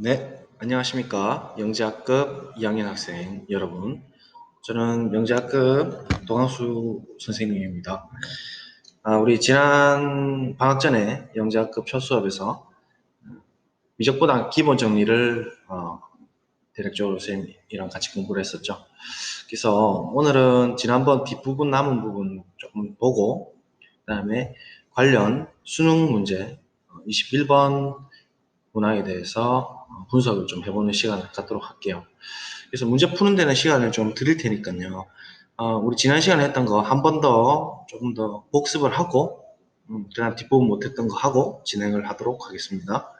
네, 안녕하십니까. 영재학급 2학년 학생 여러분. 저는 영재학급 동학수 선생님입니다. 우리 지난 방학 전에 영재학급 첫 수업에서 미적분학 기본 정리를 대략적으로 선생님이랑 같이 공부를 했었죠. 그래서 오늘은 지난번 뒷부분 남은 부분 조금 보고, 그 다음에 관련 수능 문제 21번 문항에 대해서 분석을 좀 해보는 시간을 갖도록 할게요. 그래서 문제 푸는 데는 시간을 좀 드릴 테니까요. 우리 지난 시간에 했던 거 한 번 더 조금 더 복습을 하고, 그다음 뒷부분 못했던 거 하고 진행을 하도록 하겠습니다.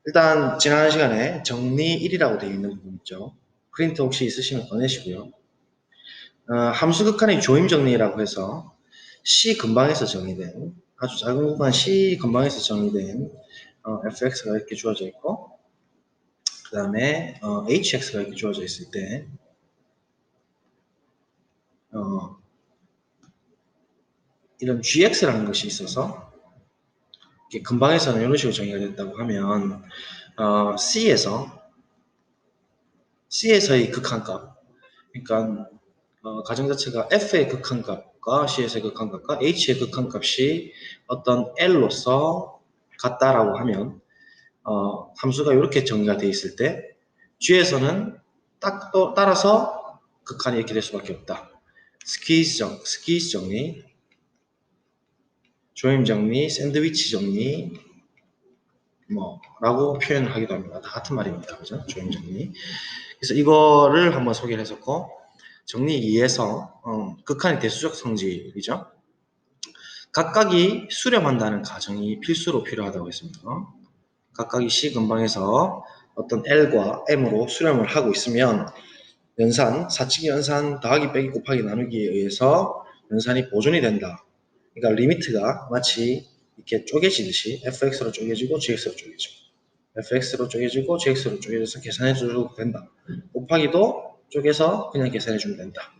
일단 지난 시간에 정리 1이라고 되어 있는 부분 있죠. 프린트 혹시 있으시면 꺼내시고요. 함수 극한의 조임 정리라고 해서 C 근방에서 정의된 아주 작은 구간 C 근방에서 정의된 fx가 이렇게 주어져 있고, 그 다음에 hx가 이렇게 주어져 있을 때 이런 gx라는 것이 있어서 이렇게 근방에서는 이런 식으로 정의가 됐다고 하면 C에서의 극한값, 그러니까 가정 자체가 f의 극한값과 C에서의 극한값과 h의 극한값이 어떤 L로서 같다라고 하면 함수가 이렇게 정의가 되어 있을 때 G에서는 딱 또 따라서 극한이 이렇게 될 수밖에 없다. 스퀴즈 정리, 조임 정리, 샌드위치 정리, 라고 표현을 하기도 합니다. 다 같은 말입니다. 그죠? 조임 정리. 그래서 이거를 한번 소개를 했었고, 정리 2에서 극한의 대수적 성질이죠. 각각이 수렴한다는 가정이 필수로 필요하다고 했습니다. 각각이 C 근방에서 어떤 L과 M으로 수렴을 하고 있으면 사칙 연산 더하기 빼기 곱하기 나누기에 의해서 연산이 보존이 된다. 그러니까 리미트가 마치 이렇게 쪼개지듯이 fx로 쪼개지고 gx로 쪼개지고 fx로 쪼개지고 gx로 쪼개져서 계산해줘도 된다. 곱하기도 쪼개서 그냥 계산해주면 된다.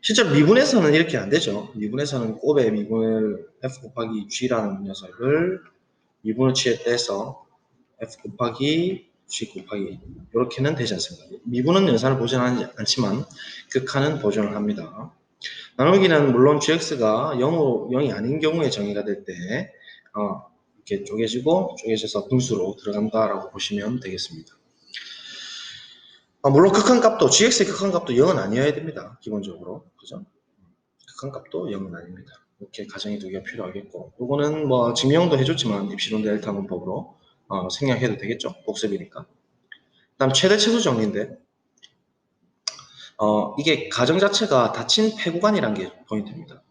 실제로 미분에서는 이렇게 안 되죠. 미분에서는 곱의 미분을 f 곱하기 g라는 녀석을 미분을 취해 떼서 f 곱하기 g 곱하기 이렇게는 되지 않습니다. 미분은 연산을 보존하지 않지만 극한은 보존을 합니다. 나누기는 물론 gx가 0이 아닌 경우에 정의가 될 때 이렇게 쪼개져서 분수로 들어간다라고 보시면 되겠습니다. 물론 극한값도 gx의 극한값도 0은 아니어야 됩니다. 기본적으로. 그죠? 극한값도 0은 아닙니다. 이렇게 가정이 두 개가 필요하겠고, 요거는 뭐 증명도 해줬지만 입시론 델타 문법으로 생략해도 되겠죠? 복습이니까. 그다음 최대 최소 정리인데 이게 가정 자체가 닫힌 폐구간이라는 게 포인트입니다.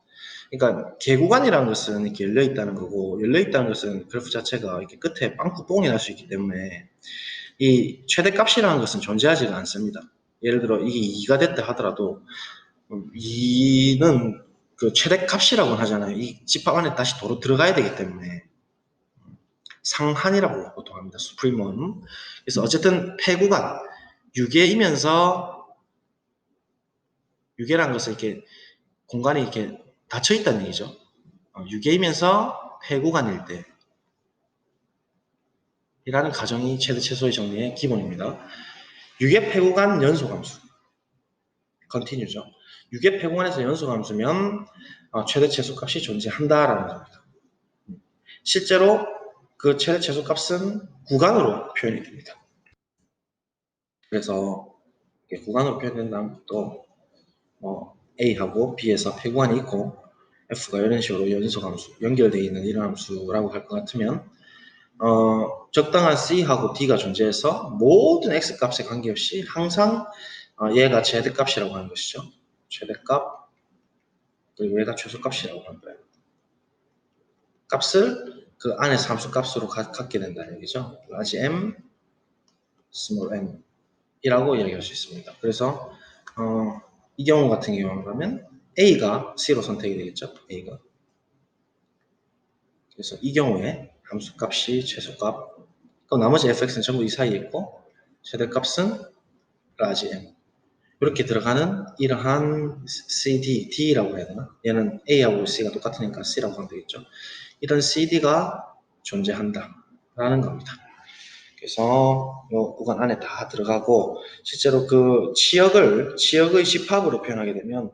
그러니까 개구간이라는 것은 이렇게 열려 있다는 거고, 열려 있다는 것은 그래프 자체가 이렇게 끝에 빵꾸뽕이 날 수 있기 때문에 이 최대값이라는 것은 존재하지가 않습니다. 예를 들어 이게 2가 됐다 하더라도 2는 그 최대값이라고 하잖아요. 이 집합 안에 다시 도로 들어가야 되기 때문에 상한이라고 보통 합니다. 수프리먼. 그래서 어쨌든 폐구간, 유계이면서 유계라는 것은 이렇게 공간이 이렇게 닫혀 있다는 얘기죠. 유계이면서 폐구간일 때 이라는 가정이 최대 최소의 정리의 기본입니다. 유계 폐구간 연소함수 컨티뉴죠. 유계 폐구간에서 연소함수면 최대 최소값이 존재한다라는 겁니다. 실제로 그 최대 최소값은 구간으로 표현이 됩니다. 그래서 구간으로 표현된다면 또 A하고 B에서 폐구간이 있고 F가 이런 식으로 연소함수, 연결되어 있는 이런 함수라고 할 것 같으면 적당한 C하고 D가 존재해서 모든 X값에 관계없이 항상 얘가 최대값이라고 하는 것이죠. 최대값, 그리고 얘가 최소값이라고 하는 거예요. 값을 그 안에서 함수값으로 갖게 된다는 얘기죠. large M, small m 이라고 이야기할 수 있습니다. 그래서 이 경우 같은 경우라면 A가 C로 선택이 되겠죠. A가. 그래서 이 경우에 함수값이 최소값, 그럼 나머지 fx는 전부 이 사이에 있고 최대값은 large m 이렇게 들어가는 이러한 CD, D라고 해야 되나? 얘는 A하고 C가 똑같으니까 C라고 하면 되겠죠. 이런 CD가 존재한다 라는 겁니다. 그래서 이 구간 안에 다 들어가고 실제로 그 치역의 집합으로 표현하게 되면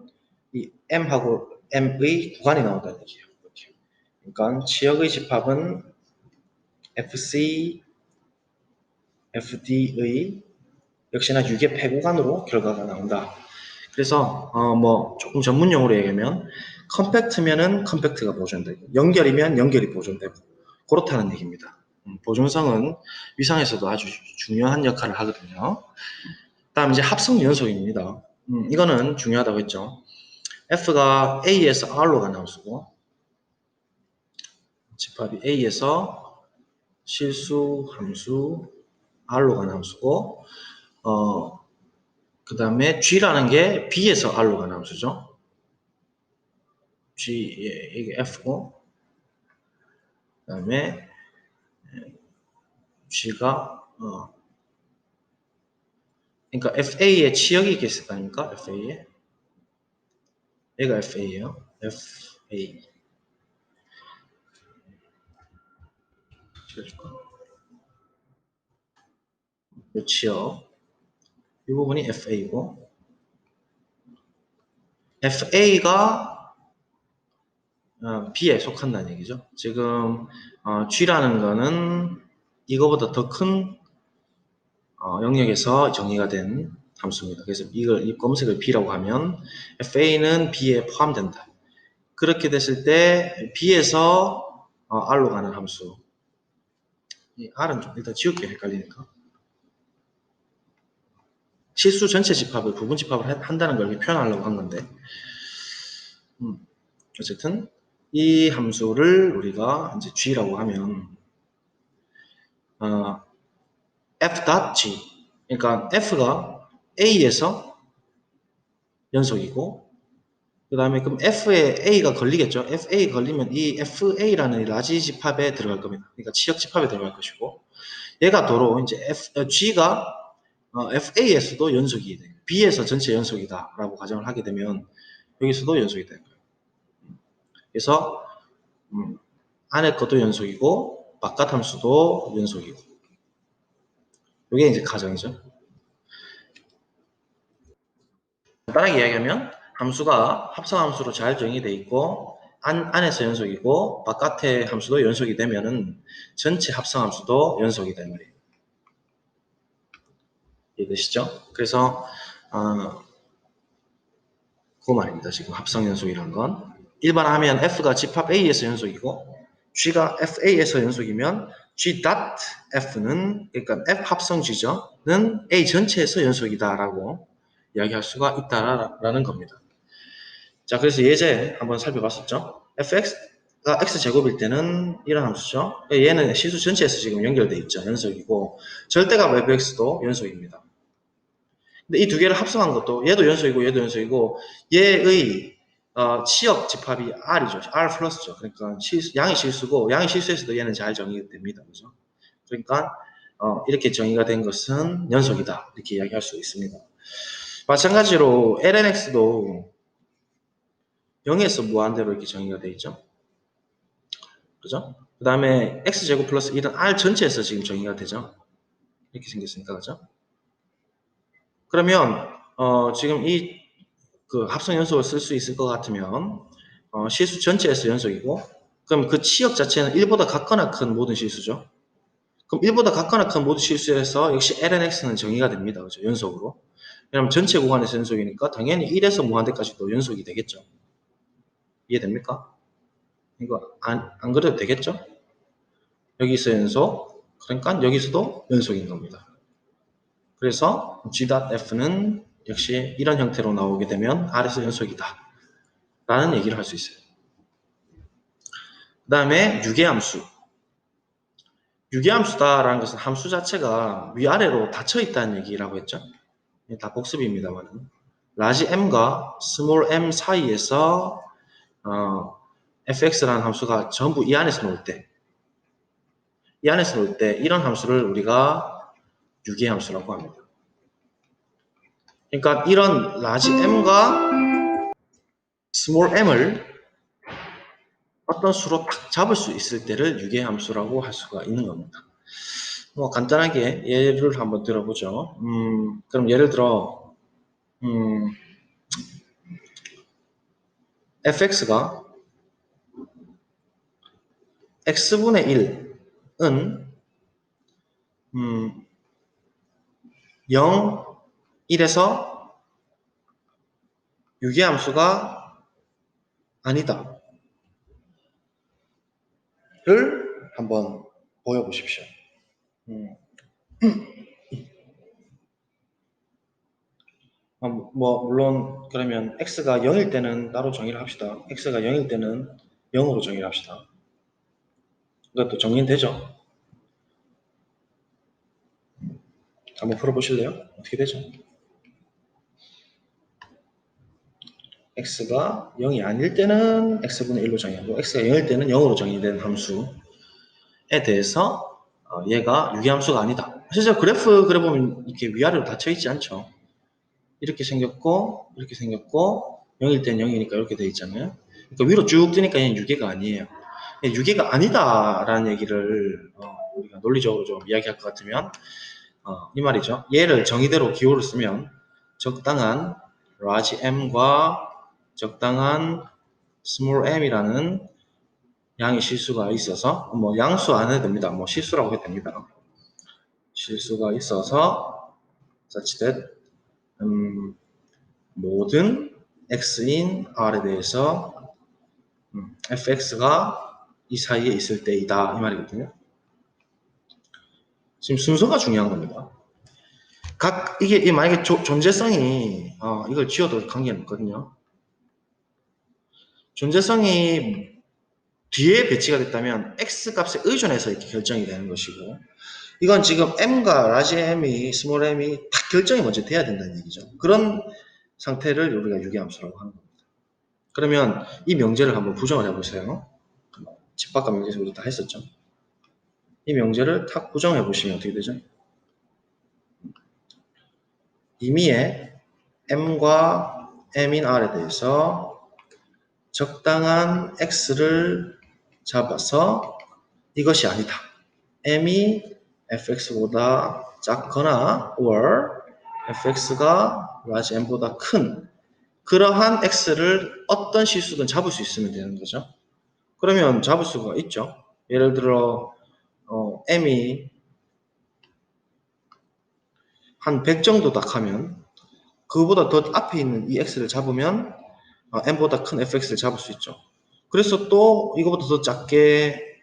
이 M하고 M의 구간이 나온다는 얘기예요. 이렇게. 그러니까 치역의 집합은 FC, FD의 역시나 유계 폐구간으로 결과가 나온다. 그래서 뭐 조금 전문 용어로 얘기하면 컴팩트면은 컴팩트가 보존되고 연결이면 연결이 보존되고 그렇다는 얘기입니다. 보존성은 위상에서도 아주 중요한 역할을 하거든요. 다음 이제 합성 연속입니다. 이거는 중요하다고 했죠. F가 A에서 R로 가는 함수고 집합이 A에서 실수 함수 R로 가는 함수고 그 다음에 G라는 게 B에서 R로 가는 함수죠. G, 이게 F고 그 다음에 G가 그러니까 FA의 치역이 있겠을 거 아닙니까? FA에 얘가 FA예요. FA 찍어줄까? 이 치역 이 부분이 FA고 FA가 B에 속한다는 얘기죠. 지금 G라는 거는 이거보다 더 큰 영역에서 정의가 된 함수입니다. 그래서 이 검색을 B라고 하면 FA는 B에 포함된다. 그렇게 됐을 때 B에서 R로 가는 함수. 이 R은 좀 일단 지울게요. 헷갈리니까. 실수 전체 집합을 부분 집합을 한다는 걸 표현하려고 한 건데 어쨌든 이 함수를 우리가 이제 G라고 하면 F.G 그러니까 F가 A에서 연속이고 그 다음에 그럼 F에 A가 걸리겠죠. FA 걸리면 이 FA라는 라지 집합에 들어갈 겁니다. 그러니까 치역 집합에 들어갈 것이고 얘가 도로 이제 G가 FA에서도 연속이 돼요. B에서 전체 연속이다 라고 가정을 하게 되면 여기서도 연속이 되는 거예요. 그래서 안에 것도 연속이고 바깥 함수도 연속이고 이게 이제 가정이죠. 간단하게 이야기하면 함수가 합성함수로 잘 정의되어 있고 안에서 연속이고 바깥의 함수도 연속이 되면은 전체 합성함수도 연속이 되는 거예요. 이해되시죠? 그래서 그 말입니다. 지금 합성 연속이란 건 일반화하면 F가 집합 A에서 연속이고 G가 FA에서 연속이면 G.F는 그러니까 F 합성 G죠.는 A 전체에서 연속이다라고 이야기할 수가 있다라는 겁니다. 자, 그래서 예제 한번 살펴봤었죠. fx가 x제곱일 때는 이런 함수죠. 얘는 실수 전체에서 지금 연결되어 있죠. 연속이고 절대값 fx도 연속입니다. 근데 이 두 개를 합성한 것도 얘도 연속이고 얘도 연속이고 얘의 치역 집합이 r이죠. r 플러스죠. 그러니까 양이 실수고 양이 실수에서도 얘는 잘 정의됩니다. 그죠? 그러니까 이렇게 정의가 된 것은 연속이다. 이렇게 이야기할 수 있습니다. 마찬가지로 lnx도 0에서 무한대로 이렇게 정의가 되어 있죠. 그죠? 그 다음에 x제곱 플러스 1은 r 전체에서 지금 정의가 되죠. 이렇게 생겼으니까, 그죠? 그러면 지금 이 그 합성 연속을 쓸 수 있을 것 같으면 실수 전체에서 연속이고 그럼 그 치역 자체는 1보다 같거나 큰 모든 실수죠. 그럼 1보다 같거나 큰 모든 실수에서 역시 lnx는 정의가 됩니다. 그죠? 연속으로. 왜냐면 전체 구간에서 연속이니까 당연히 1에서 무한대까지도 연속이 되겠죠. 이해됩니까? 이거 안 그래도 되겠죠? 여기서 연속, 그러니까 여기서도 연속인 겁니다. 그래서 G.F는 역시 이런 형태로 나오게 되면 R에서 연속이다 라는 얘기를 할 수 있어요. 그 다음에 유계함수. 유계함수다라는 것은 함수 자체가 위아래로 닫혀 있다는 얘기라고 했죠. 다 복습입니다만 라지 m과 스몰 m 사이에서 fx라는 함수가 전부 이 안에서 놓을 때 이런 함수를 우리가 유계함수라고 합니다. 그러니까 이런 라지 m과 스몰 m을 어떤 수로 딱 잡을 수 있을 때를 유계함수라고 할 수가 있는 겁니다. 뭐 간단하게 예를 한번 들어보죠. 그럼 예를 들어 fx가 x분의 1은 0, 1에서 유기함수가 아니다 를 한번 보여보십시오. 뭐 물론 그러면 x가 0일 때는 따로 정의를 합시다. x가 0일 때는 0으로 정의를 합시다. 이것도 정리는 되죠? 한번 풀어보실래요? 어떻게 되죠? x가 0이 아닐 때는 x분의 1로 정의하고 x가 0일 때는 0으로 정의된 함수에 대해서 얘가 유기함수가 아니다. 실제 그래프 그려보면 이렇게 위아래로 닫혀 있지 않죠? 이렇게 생겼고 이렇게 생겼고 0일 때는 0이니까 이렇게 돼 있잖아요. 그러니까 위로 쭉 뜨니까 얘는 유기가 아니에요. 유기가 아니다라는 얘기를 우리가 논리적으로 좀 이야기할 것 같으면 이 말이죠. 얘를 정의대로 기호를 쓰면 적당한 large m과 적당한 small m이라는 양의 실수가 있어서 뭐 양수 안 해도 됩니다. 뭐 실수라고 해도 됩니다. 실수가 있어서 such that 모든 x인 r에 대해서 fx가 이 사이에 있을 때이다 이 말이거든요. 지금 순서가 중요한 겁니다. 이게 만약에 존재성이 이걸 지워도 관계는 없거든요. 존재성이 뒤에 배치가 됐다면 x 값에 의존해서 이렇게 결정이 되는 것이고 이건 지금 m과 large m이 small m이 다 결정이 먼저 돼야 된다는 얘기죠. 그런 상태를 우리가 유기함수라고 하는 겁니다. 그러면 이 명제를 한번 부정을 해보세요. 집합과 명제에서 우리 다 했었죠. 이 명제를 탁 부정해 보시면 어떻게 되죠? 임의의 m과 m인 r에 대해서 적당한 x를 잡아서 이것이 아니다. m이 fx보다 작거나 or fx가 large m보다 큰 그러한 x를 어떤 실수든 잡을 수 있으면 되는 거죠. 그러면 잡을 수가 있죠. 예를 들어 m이 한 100 정도다 하면 그거보다 더 앞에 있는 이 x를 잡으면 m보다 큰 fx를 잡을 수 있죠. 그래서 또 이거보다 더 작게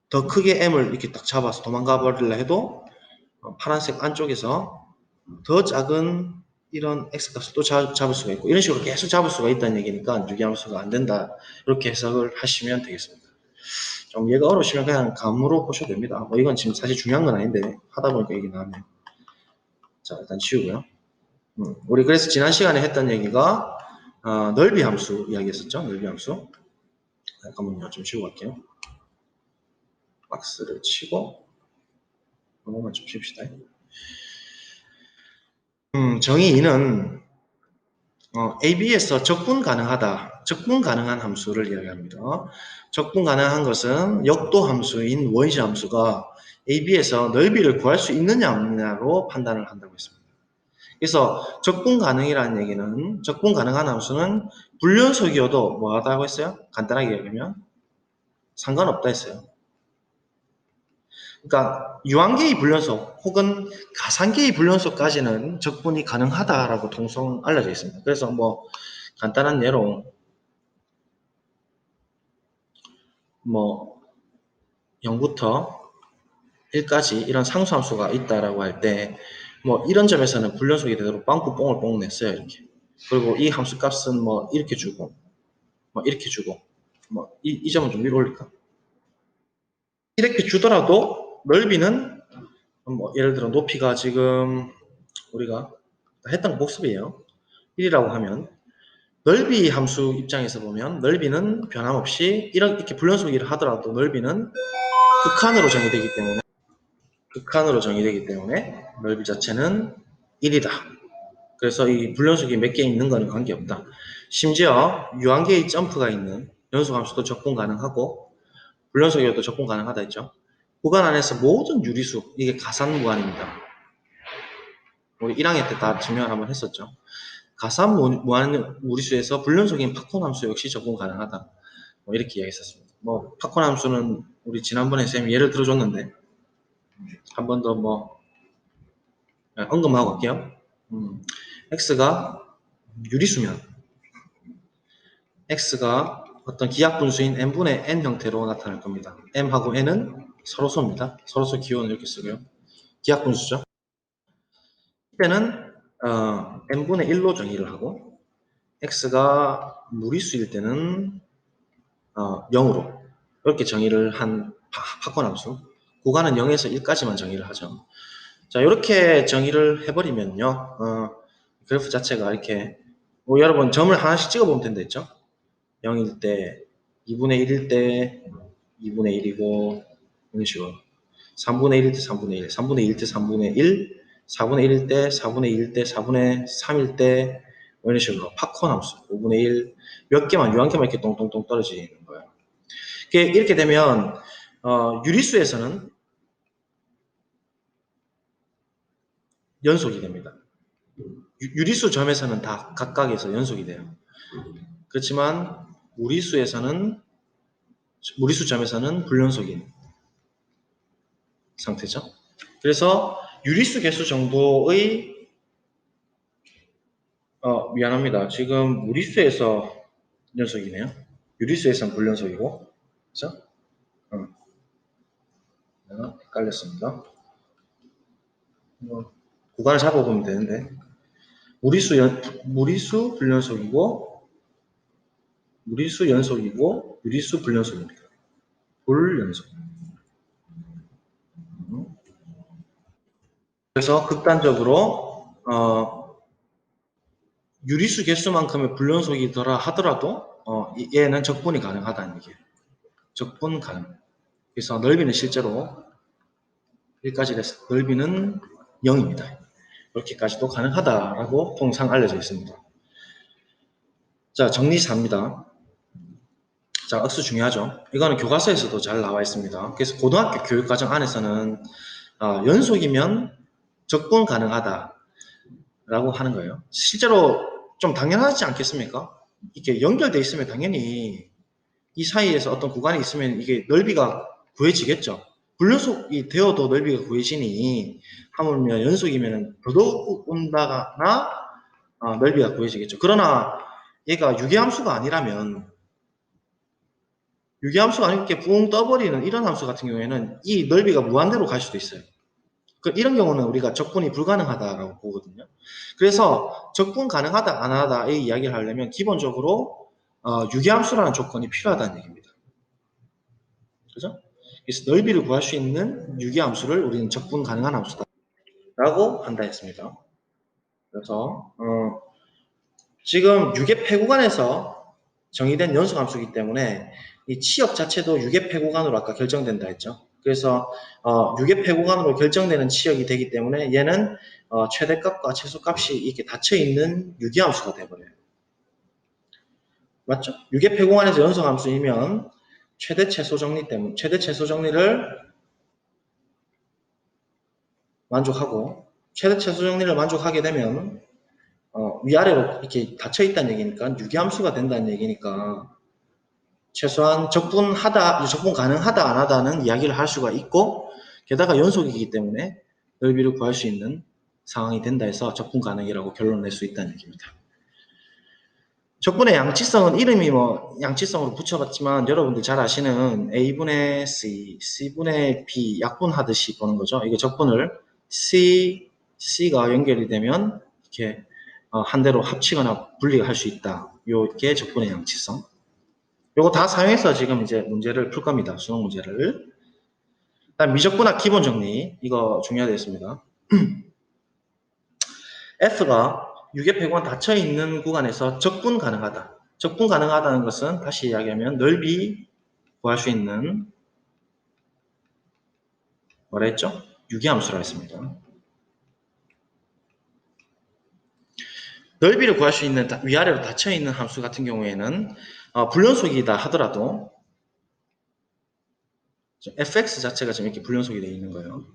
더 크게 m을 이렇게 딱 잡아서 도망가 버리려 해도 파란색 안쪽에서 더 작은 이런 x값을 또 잡을 수가 있고 이런 식으로 계속 잡을 수가 있다는 얘기니까 유기함수가 안 된다 이렇게 해석을 하시면 되겠습니다. 좀 얘가 어려우시면 그냥 감으로 보셔도 됩니다. 뭐 이건 지금 사실 중요한 건 아닌데 하다 보니까 얘기 나왔네요. 자 일단 치우고요. 우리 그래서 지난 시간에 했던 얘기가 넓이 함수 이야기했었죠. 넓이 함수. 잠깐만요. 좀 치우고 갈게요. 박스를 치고 이것만 좀 칩시다. 정의 2는 AB에서 적분 가능하다. 적분 가능한 함수를 이야기합니다. 적분 가능한 것은 역도 함수인 원시 함수가 AB에서 넓이를 구할 수 있느냐 없느냐로 판단을 한다고 했습니다. 그래서 적분 가능이라는 얘기는 적분 가능한 함수는 불연속이어도 뭐 하다고 했어요? 간단하게 얘기하면 상관없다 했어요. 그러니까 유한계의 불연속 혹은 가상계의 불연속까지는 적분이 가능하다라고 통성 알려져 있습니다. 그래서 뭐 간단한 예로 뭐 0부터 1까지 이런 상수함수가 있다라고 할 때 뭐 이런 점에서는 불연속이 되도록 빵꾸 뽕을 뽕 냈어요 이렇게. 그리고 이 함수 값은 뭐 이렇게 주고 뭐 이렇게 주고 뭐 이 점은 좀 위로 올릴까? 이렇게 주더라도 넓이는 뭐 예를 들어 높이가 지금 우리가 했던 거 복습이에요. 1이라고 하면 넓이 함수 입장에서 보면 넓이는 변함없이 이렇게 불연속이라 하더라도 넓이는 극한으로 정의되기 때문에 넓이 자체는 1이다. 그래서 이 불연속이 몇 개 있는 거는 관계없다. 심지어 유한계의 점프가 있는 연속함수도 적분 가능하고 불연속이어도 적분 가능하다 했죠. 구간 안에서 모든 유리수, 이게 가산무한입니다. 우리 1학년 때 다 증명을 한번 했었죠. 가산무한 무리수에서 불연속인 팝콘 함수 역시 적분 가능하다. 뭐 이렇게 이야기했었습니다. 뭐 팝콘 함수는 우리 지난번에 쌤이 예를 들어줬는데 한 번 더 뭐 언급하고 갈게요. x가 유리수면 x가 어떤 기하분수인 n분의 n 형태로 나타날 겁니다. m하고 n은 서로소입니다. 서로소 기호는 이렇게 쓰고요. 기하분수죠. 이때는 n분의 1로 정의를 하고 x가 무리수일 때는 0으로 이렇게 정의를 한 팝콘함수. 구간은 0에서 1까지만 정의를 하죠. 자, 이렇게 정의를 해버리면요. 그래프 자체가 이렇게 여러분 점을 하나씩 찍어보면 된다 했죠. 0일 때, 2분의 1일 때 2분의 1이고 이런 식으로 3분의 1일 때 3분의 1, 3분의 1일 때 3분의 1, 4분의 1일 때 4분의 1일 때 4분의 3일 때 이런 식으로 팝콘 함수 5분의 1 몇 개만 유한개만 이렇게 똥똥똥 떨어지는 거예요. 이렇게 되면 유리수에서는 연속이 됩니다. 유리수 점에서는 다 각각에서 연속이 돼요. 그렇지만 무리수 점에서는 불연속인 상태죠. 그래서 유리수 개수 정도의 미안합니다. 지금 무리수에서 연속이네요. 유리수에서는 불연속이고 그렇죠? 헷갈렸습니다. 구간을 잡아보면 되는데 무리수 불연속이고 무리수 연속이고 유리수 불연속입니다. 불연속. 그래서 극단적으로 유리수 개수만큼의 불연속이더라 하더라도 얘는 적분이 가능하다는 얘기예요. 적분 가능. 그래서 넓이는 실제로 1까지 돼서 넓이는 0입니다. 이렇게까지도 가능하다라고 통상 알려져 있습니다. 자, 정리 4입니다. 자, 억수 중요하죠. 이거는 교과서에서도 잘 나와 있습니다. 그래서 고등학교 교육과정 안에서는 연속이면 적분 가능하다라고 하는 거예요. 실제로 좀 당연하지 않겠습니까? 이렇게 연결돼 있으면 당연히 이 사이에서 어떤 구간이 있으면 이게 넓이가 구해지겠죠. 불연속이 되어도 넓이가 구해지니 하물며 연속이면 더더욱 온다거나 넓이가 구해지겠죠. 그러나 얘가 유기함수가 아니라면 유기함수가 아니고 이렇게 붕 떠버리는 이런 함수 같은 경우에는 이 넓이가 무한대로 갈 수도 있어요. 이런 경우는 우리가 적분이 불가능하다라고 보거든요. 그래서 적분 가능하다 안 하다의 이야기를 하려면 기본적으로 유기함수라는 조건이 필요하다는 얘기입니다. 그죠? 그래서 넓이를 구할 수 있는 유기함수를 우리는 적분 가능한 함수다 라고 한다 했습니다. 그래서 지금 유계폐구간에서 정의된 연속함수이기 때문에 이 치역 자체도 유계폐구간으로 아까 결정된다 했죠. 그래서 유계폐구간으로 결정되는 치역이 되기 때문에 얘는 최대값과 최소값이 이렇게 닫혀있는 유기함수가 돼버려요. 맞죠? 유계폐구간에서 연속함수이면 최대 최소 정리 때문에 최대 최소 정리를 만족하고 최대 최소 정리를 만족하게 되면 위아래로 이렇게 닫혀 있다는 얘기니까 유기함수가 된다는 얘기니까 최소한 적분 가능하다 안 하다는 이야기를 할 수가 있고 게다가 연속이기 때문에 넓이를 구할 수 있는 상황이 된다 해서 적분 가능이라고 결론을 낼 수 있다는 얘기입니다. 적분의 양치성은 이름이 뭐 양치성으로 붙여봤지만 여러분들 잘 아시는 A분의 C, C분의 B 약분하듯이 보는 거죠. 이게 적분을 C가 연결이 되면 이렇게 한 대로 합치거나 분리할 수 있다. 요게 적분의 양치성. 요거 다 사용해서 지금 이제 문제를 풀 겁니다. 수능 문제를. 일단 미적분학 기본 정리 이거 중요하겠습니다. F가 유계폐구간 닫혀 있는 구간에서 적분 가능하다. 적분 가능하다는 것은 다시 이야기하면 넓이 구할 수 있는 뭐라 했죠? 유기함수라 했습니다. 넓이를 구할 수 있는 위아래로 닫혀 있는 함수 같은 경우에는 불연속이다 하더라도 fx 자체가 지금 이렇게 불연속이 되어 있는 거예요.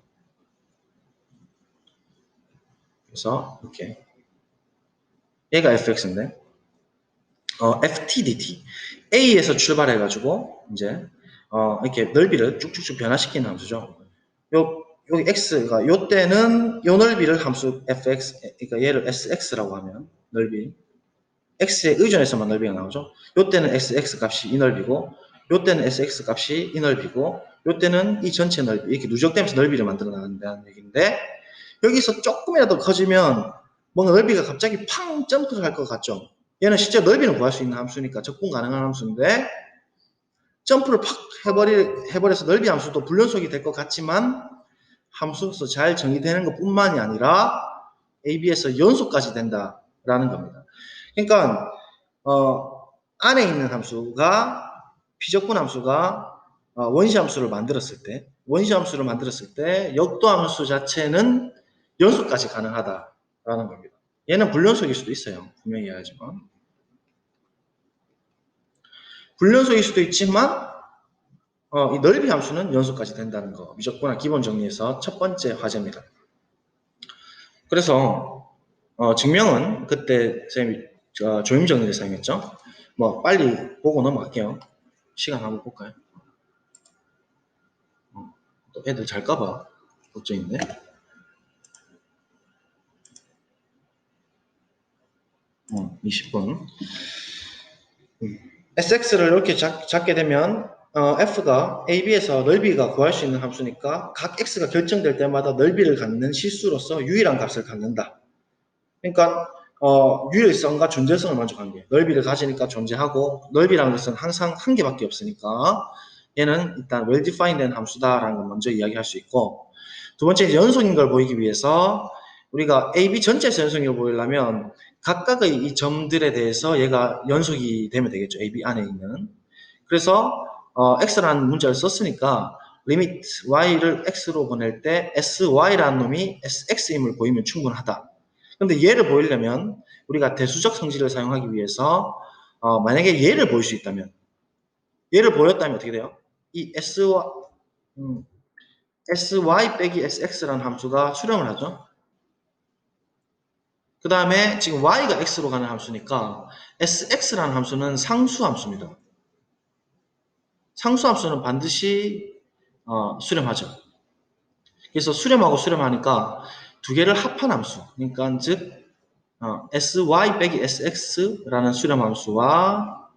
그래서 이렇게 얘가 fx인데 ftdt a에서 출발해가지고 이제 이렇게 넓이를 쭉쭉쭉 변화시키는 함수죠. 여기 x가 요 때는 요 넓이를 함수 fx 그러니까 얘를 sx라고 하면 넓이 x에 의존해서만 넓이가 나오죠. 요 때는 sx 값이 이 넓이고 요 때는 sx 값이 이 넓이고 요 때는 이 전체 넓이 이렇게 누적되면서 넓이를 만들어 나간다는 얘기인데 여기서 조금이라도 커지면 뭔가 넓이가 갑자기 팡 점프를 할 것 같죠. 얘는 실제 넓이는 구할 수 있는 함수니까 적분 가능한 함수인데 점프를 팍 해버려서 넓이 함수도 불연속이 될 것 같지만 함수로서 잘 정의되는 것 뿐만이 아니라 AB에서 연속까지 된다라는 겁니다. 그러니까 안에 있는 함수가 비적분 함수가 원시 함수를 만들었을 때 역도 함수 자체는 연속까지 가능하다라는 겁니다. 얘는 불연속일 수도 있어요. 분명히 해야지만. 불연속일 수도 있지만 이 넓이 함수는 연속까지 된다는 거. 미적분학 기본 정리에서 첫 번째 화제입니다. 그래서 증명은 그때 선생님이 조임 정리를 사용했죠. 뭐 빨리 보고 넘어갈게요. 시간 한번 볼까요? 또 애들 잘까봐 걱정인데. 20분. SX를 이렇게 잡게 되면 F가 AB에서 넓이가 구할 수 있는 함수니까 각 X가 결정될 때마다 넓이를 갖는 실수로서 유일한 값을 갖는다. 그러니까 유일성과 존재성을 만족하는 거예요. 넓이를 가지니까 존재하고 넓이라는 것은 항상 한 개밖에 없으니까 얘는 일단 well-defined 된 함수다라는 걸 먼저 이야기할 수 있고 두 번째 이제 연속인 걸 보이기 위해서 우리가 AB 전체에서 연속인 걸 보이려면 각각의 이 점들에 대해서 얘가 연속이 되면 되겠죠. AB 안에 있는. 그래서 x라는 문자를 썼으니까 리미트 y를 x로 보낼 때 sy라는 놈이 sx임을 보이면 충분하다. 근데 얘를 보이려면 우리가 대수적 성질을 사용하기 위해서 만약에 얘를 보일 수 있다면 얘를 보였다면 어떻게 돼요? 이 sy 빼기 sx라는 함수가 수렴을 하죠. 그 다음에 지금 y가 x로 가는 함수니까 sx라는 함수는 상수 함수입니다. 상수 함수는 반드시 수렴하죠. 그래서 수렴하고 수렴하니까 두 개를 합한 함수. 그러니까 즉 sy 빼기 sx라는 수렴 함수와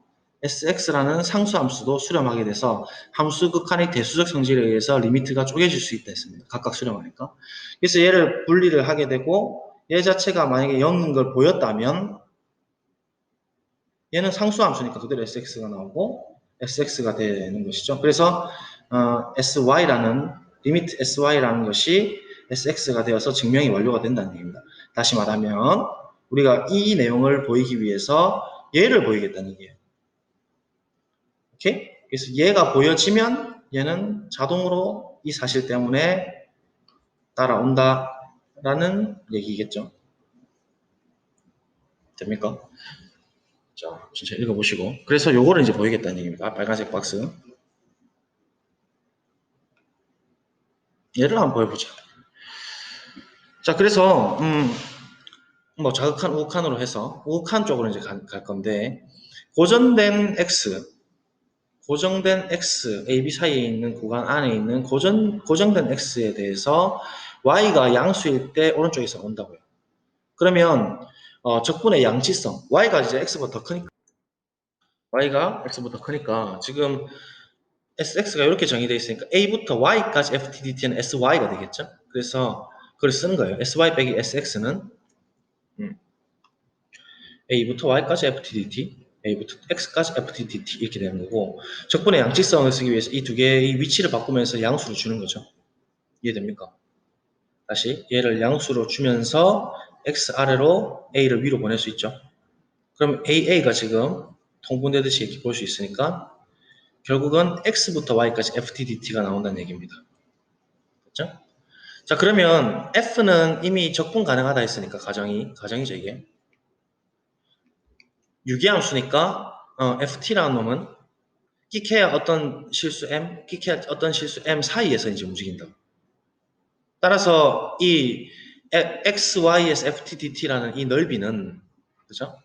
sx라는 상수 함수도 수렴하게 돼서 함수 극한의 대수적 성질에 의해서 리미트가 쪼개질 수 있다 했습니다. 각각 수렴하니까. 그래서 얘를 분리를 하게 되고 얘 자체가 만약에 0인 걸 보였다면 얘는 상수 함수니까 그대로 sx가 나오고 sx가 되는 것이죠. 그래서 sy라는 리미트 sy라는 것이 sx가 되어서 증명이 완료가 된다는 얘기입니다. 다시 말하면 우리가 이 내용을 보이기 위해서 얘를 보이겠다는 얘기예요. 오케이? 그래서 얘가 보여지면 얘는 자동으로 이 사실 때문에 따라온다라는 얘기겠죠. 됩니까? 자, 진짜 읽어보시고. 그래서 요거를 이제 보이겠다는 얘기입니다. 빨간색 박스. 얘를 한번 보여보자. 자, 그래서 뭐 자극한 우극한으로 해서 우극한 쪽으로 이제 갈 건데 고정된 x, a, b 사이에 있는 구간 안에 있는 고정된 x에 대해서 y가 양수일 때 오른쪽에서 온다고요. 그러면 적분의 양치성 y가 이제 x보다 크니까 지금 sx가 이렇게 정의되어 있으니까 a부터 y까지 ftdt는 sy가 되겠죠. 그래서 그걸 쓰는 거예요. sy 빼기 sx는 a부터 y까지 ftdt, a부터 x까지 ftdt 이렇게 되는 거고 적분의 양치성을 쓰기 위해서 이 두 개의 위치를 바꾸면서 양수를 주는 거죠. 이해됩니까? 다시 얘를 양수로 주면서 x 아래로 a를 위로 보낼 수 있죠. 그럼 AA가 지금 통분되듯이 이렇게 볼 수 있으니까 결국은 X부터 Y까지 FTDT가 나온다는 얘기입니다. 그렇죠? 자, 그러면 F는 이미 적분 가능하다 했으니까 가정이죠, 이게. 유기함수니까 FT라는 놈은 끽해야 어떤 실수 M, 끽해야 어떤 실수 M 사이에서 이제 움직인다. 따라서 이 XY에서 FTDT라는 이 넓이는 그죠?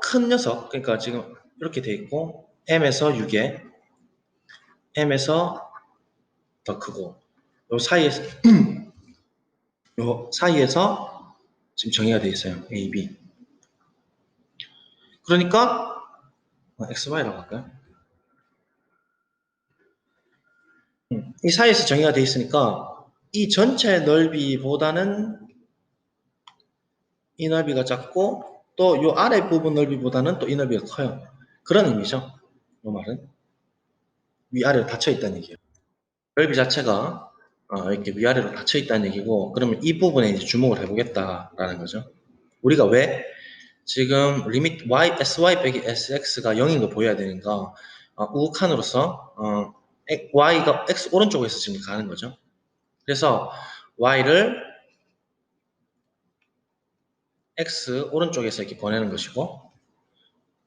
큰 녀석, 그러니까 지금 이렇게 돼 있고 M에서 6에 M에서 더 크고 요 사이에서 요 사이에서 지금 정의가 돼 있어요. A, B. 그러니까 XY라고 할까요? 이 사이에서 정의가 돼 있으니까 이 전체 넓이보다는 이 넓이가 작고 또 요 아래 부분 넓이보다는 또 이 넓이가 커요. 그런 의미죠. 이 말은 위아래로 닫혀 있다는 얘기예요. 넓이 자체가 이렇게 위아래로 닫혀 있다는 얘기고 그러면 이 부분에 이제 주목을 해보겠다라는 거죠. 우리가 왜 지금 리미트 sy 빼기 sx가 0인 거 보여야 되니까 우극한으로서 y가 x 오른쪽에서 지금 가는 거죠. 그래서 y를 x 오른쪽에서 이렇게 보내는 것이고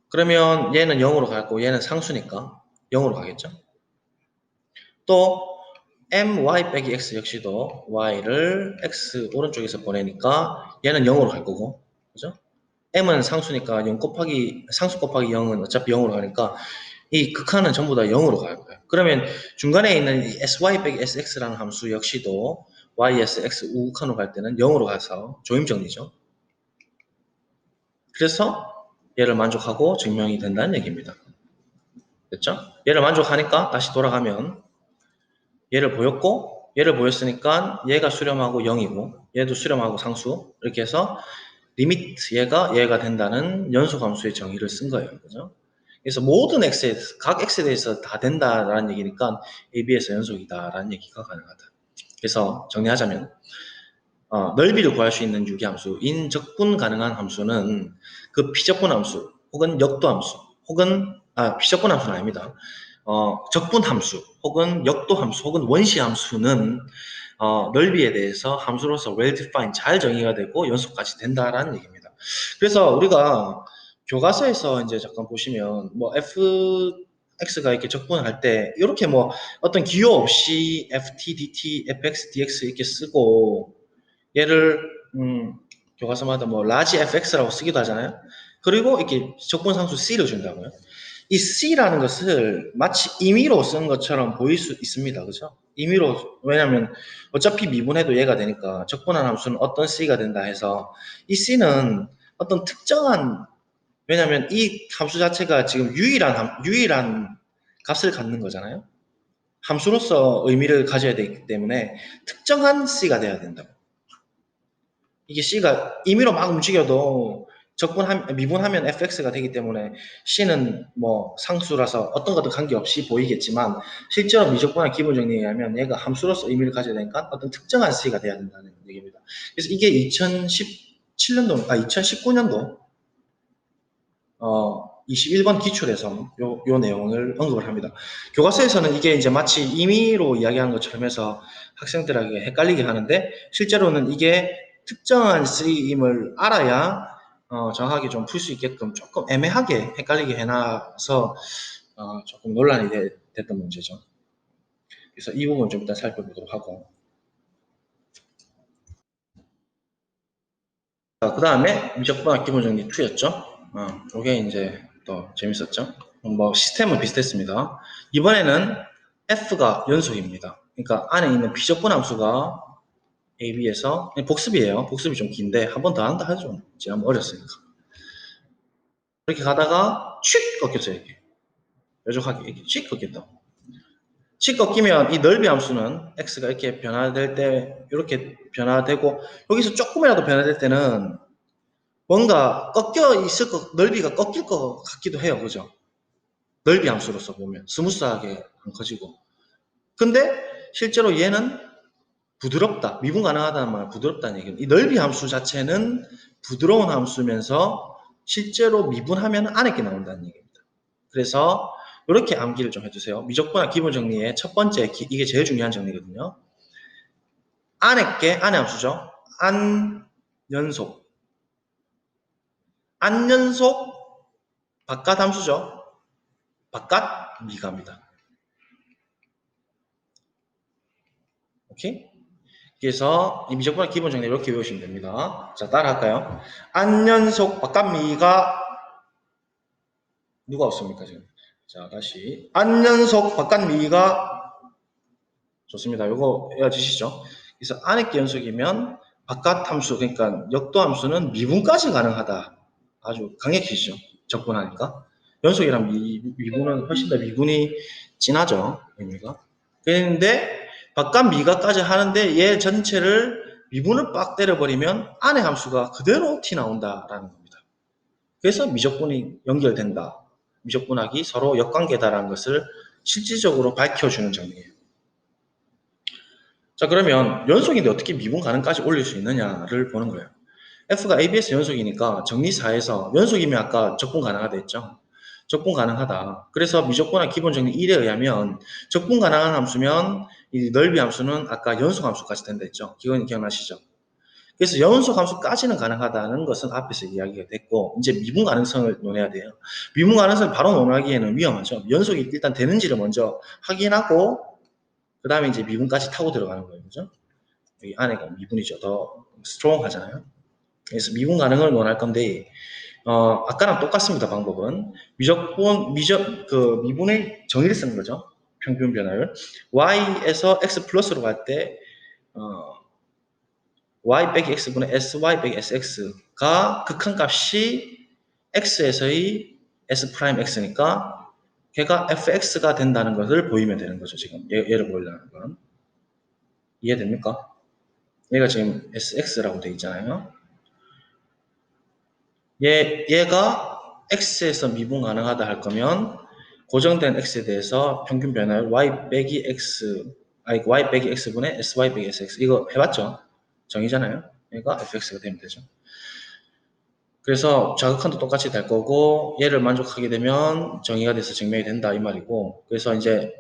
그러면 얘는 0으로 가고 얘는 상수니까 0으로 가겠죠. 또 my 빼기 x 역시도 y를 x 오른쪽에서 보내니까 얘는 0으로 갈 거고 그죠? m은 상수니까 0 곱하기 상수 곱하기 0은 어차피 0으로 가니까 이 극한은 전부 다 0으로 갈 거예요. 그러면 중간에 있는 이 sy 빼기 sx라는 함수 역시도 y에서 x 우극한으로 갈 때는 0으로 가서 조임정리죠. 그래서 얘를 만족하고 증명이 된다는 얘기입니다. 됐죠? 얘를 만족하니까 다시 돌아가면 얘를 보였고 얘를 보였으니까 얘가 수렴하고 0이고 얘도 수렴하고 상수 이렇게 해서 리미트 얘가 된다는 연소함수의 정의를 쓴 거예요. 그죠? 그래서 모든 x에 각 x에 대해서 다 된다라는 얘기니까 AB에서 연속이다라는 얘기가 가능하다. 그래서 정리하자면 넓이를 구할 수 있는 유기함수인 적분 가능한 함수는 그 비적분 함수 혹은 역도 함수 혹은 비적분 함수는 아닙니다. 적분 함수 혹은 역도 함수 혹은 원시 함수는 넓이에 대해서 함수로서 well-defined 잘 정의가 되고 연속까지 된다라는 얘기입니다. 그래서 우리가 교과서에서 이제 잠깐 보시면 뭐 fx가 이렇게 적분할 때 이렇게 뭐 어떤 기호 없이 ft, dt, fx, dx 이렇게 쓰고 얘를 교과서마다 뭐 라지 fx라고 쓰기도 하잖아요. 그리고 이렇게 적분상수 c를 준다고요. 이 c라는 것을 마치 임의로 쓴 것처럼 보일 수 있습니다. 그죠? 임의로 왜냐하면 어차피 미분해도 얘가 되니까 적분한 함수는 어떤 c가 된다 해서 이 c는 어떤 특정한 왜냐하면 이 함수 자체가 지금 유일한 값을 갖는 거잖아요. 함수로서 의미를 가져야 되기 때문에 특정한 c가 돼야 된다고. 이게 C가 임의로 막 움직여도 미분하면 fx가 되기 때문에 C는 뭐 상수라서 어떤 것도 관계없이 보이겠지만 실제로 미적분의 기본 정리에 의하면 얘가 함수로서 의미를 가져야 되니까 어떤 특정한 C가 돼야 된다는 얘기입니다. 그래서 이게 2017년도, 2019년도 21번 기출에서 요 내용을 언급을 합니다. 교과서에서는 이게 이제 마치 임의로 이야기하는 것처럼 해서 학생들에게 헷갈리게 하는데 실제로는 이게 특정한 쓰임을 알아야 정확하게 좀 풀 수 있게끔 조금 애매하게 헷갈리게 해놔서 조금 논란이 됐던 문제죠. 그래서 이 부분 좀 일단 살펴보도록 하고 그 다음에 미적분학 기본정리 2였죠. 이게 이제 또 재밌었죠. 뭐 시스템은 비슷했습니다. 이번에는 F가 연속입니다. 그러니까 안에 있는 비적분 함수가 AB에서 복습이에요. 복습이 좀 긴데 한 번 더 한다 하죠. 지난번 어렸으니까. 이렇게 가다가 칙 꺾였어요. 이렇게. 뾰족하게 이렇게 칙 꺾였다. 칙 꺾이면 이 넓이 함수는 X가 이렇게 변화될 때 이렇게 변화되고 여기서 조금이라도 변화될 때는 뭔가 꺾여 있을 것, 넓이가 꺾일 것 같기도 해요. 그죠? 넓이 함수로서 보면 스무스하게 안 커지고. 근데 실제로 얘는 부드럽다. 미분 가능하다는 말 부드럽다는 얘기입니다. 이 넓이 함수 자체는 부드러운 함수면서 실제로 미분하면 안에 게 나온다는 얘기입니다. 그래서 이렇게 암기를 좀 해주세요. 미적분학 기본 정리의 첫 번째, 이게 제일 중요한 정리거든요. 안에 함수죠. 안 연속. 안 연속 바깥 함수죠. 바깥 미가입니다. 오케이? 그래서 이 미적분의 기본 정리 이렇게 외우시면 됩니다. 자, 따라할까요? 안연속 바깥미가 누가 없습니까, 지금? 자, 다시. 안연속 바깥미가 좋습니다. 요거 외워주시죠. 그래서 안의 연속이면 바깥 함수, 그러니까 역도 함수는 미분까지 가능하다. 아주 강력해지죠. 적분하니까. 연속이랑 미분은 훨씬 더 미분이 진하죠. 의미가. 그런데 바깥 미가까지 하는데 얘 전체를 미분을 빡 때려버리면 안의 함수가 그대로 티 나온다라는 겁니다. 그래서 미적분이 연결된다. 미적분학이 서로 역관계다라는 것을 실질적으로 밝혀주는 정리예요. 자, 그러면 연속인데 어떻게 미분 가능까지 올릴 수 있느냐를 보는 거예요. F가 ABS 연속이니까 정리사에서 연속이면 아까 적분 가능하다 했죠. 적분 가능하다. 그래서 미적분의 기본 정리 1에 의하면 적분 가능한 함수면 이 넓이 함수는 아까 연속 함수까지 된다 했죠. 이건 기억나시죠? 그래서 연속 함수까지는 가능하다는 것은 앞에서 이야기가 됐고 이제 미분 가능성을 논해야 돼요. 미분 가능성을 바로 논하기에는 위험하죠. 연속이 일단 되는지를 먼저 확인하고 그 다음에 이제 미분까지 타고 들어가는 거예요. 그죠? 여기 안에가 미분이죠. 더 스트롱 하잖아요. 그래서 미분 가능을 논할 건데, 아까랑 똑같습니다. 방법은. 미분의 정의를 쓰는 거죠. 평균 변화율. y에서 x 플러스로 갈 때, y 빼기 x분의 sy 빼기 sx가 극한값이 x에서의 s 프라임 x니까 걔가 fx가 된다는 것을 보이면 되는 거죠. 지금 얘를 보이려는 건. 이해됩니까? 얘가 지금 sx라고 되어 있잖아요. 얘가 x에서 미분 가능하다 할 거면 고정된 x에 대해서 평균 변화율 y 빼기 x, 아니 y 빼기 x분의 sy 빼기 sx 이거 해봤죠? 정의잖아요. 얘가 fx가 되면 되죠. 그래서 자극한도 똑같이 될 거고 얘를 만족하게 되면 정의가 돼서 증명이 된다 이 말이고 그래서 이제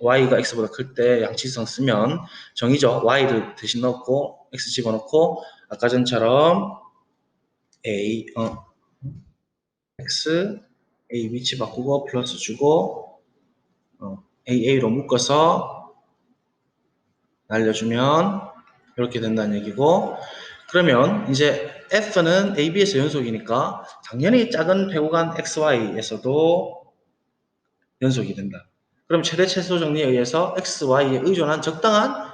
y가 x보다 클 때 양치성 쓰면 정의죠. y를 대신 넣고 x 집어넣고 아까 전처럼 a x a 위치 바꾸고 플러스 주고 AA로 묶어서 날려주면 이렇게 된다는 얘기고 그러면 이제 F는 AB에서 연속이니까 당연히 작은 배우간 XY에서도 연속이 된다. 그럼 최대 최소 정리에 의해서 XY에 의존한 적당한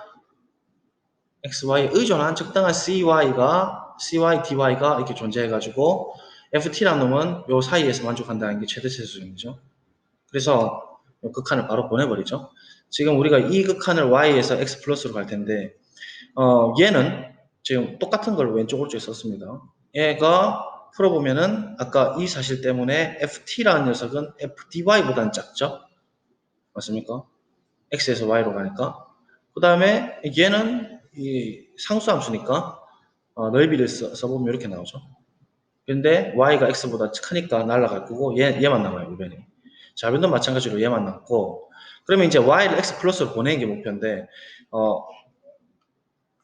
CY, DY가 이렇게 존재해가지고 FT라는 놈은 요 사이에서 만족한다는 게 최대 최소 정리죠. 그래서 극한을 바로 보내버리죠. 지금 우리가 이 극한을 y에서 x 플러스로 갈 텐데 얘는 지금 똑같은 걸 왼쪽 오른쪽에 썼습니다. 얘가 풀어보면은 아까 이 사실 때문에 ft라는 녀석은 fdy보다는 작죠. 맞습니까? x에서 y로 가니까. 그 다음에 얘는 이 상수함수니까 넓이를 써보면 이렇게 나오죠. 근데 y가 x보다 크니까 날아갈 거고 얘만 남아요. 우변이. 좌변도 마찬가지로 얘만 남고 그러면 이제 y를 x 플러스로 보내는 게 목표인데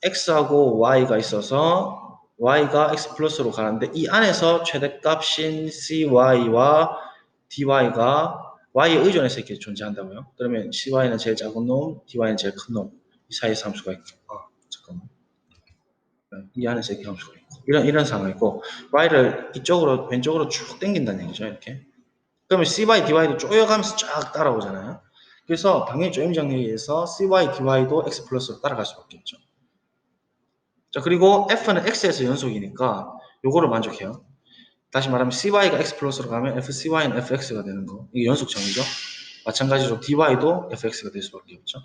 x하고 y가 있어서 y가 x 플러스로 가는데 이 안에서 최대값인 cy와 dy가 y에 의존해서 이렇게 존재한다고요. 그러면 cy는 제일 작은 놈, dy는 제일 큰 놈. 이 사이에서 함수가 있고 잠깐만. 이 안에서 이렇게 함수가 있고 이런 상황이 있고 y를 이쪽으로 왼쪽으로 쭉 당긴다는 얘기죠. 이렇게. 그러면 cy, dy도 쪼여가면서 쫙 따라오잖아요. 그래서 당연히 조임 정리에 의해서 cy, dy도 x 플러스로 따라갈 수밖에 없죠. 자, 그리고 f는 x에서 연속이니까 요거를 만족해요. 다시 말하면 cy가 x 플러스로 가면 fcy는 fx가 되는 거. 이게 연속 정의죠. 마찬가지로 dy도 fx가 될 수밖에 없죠.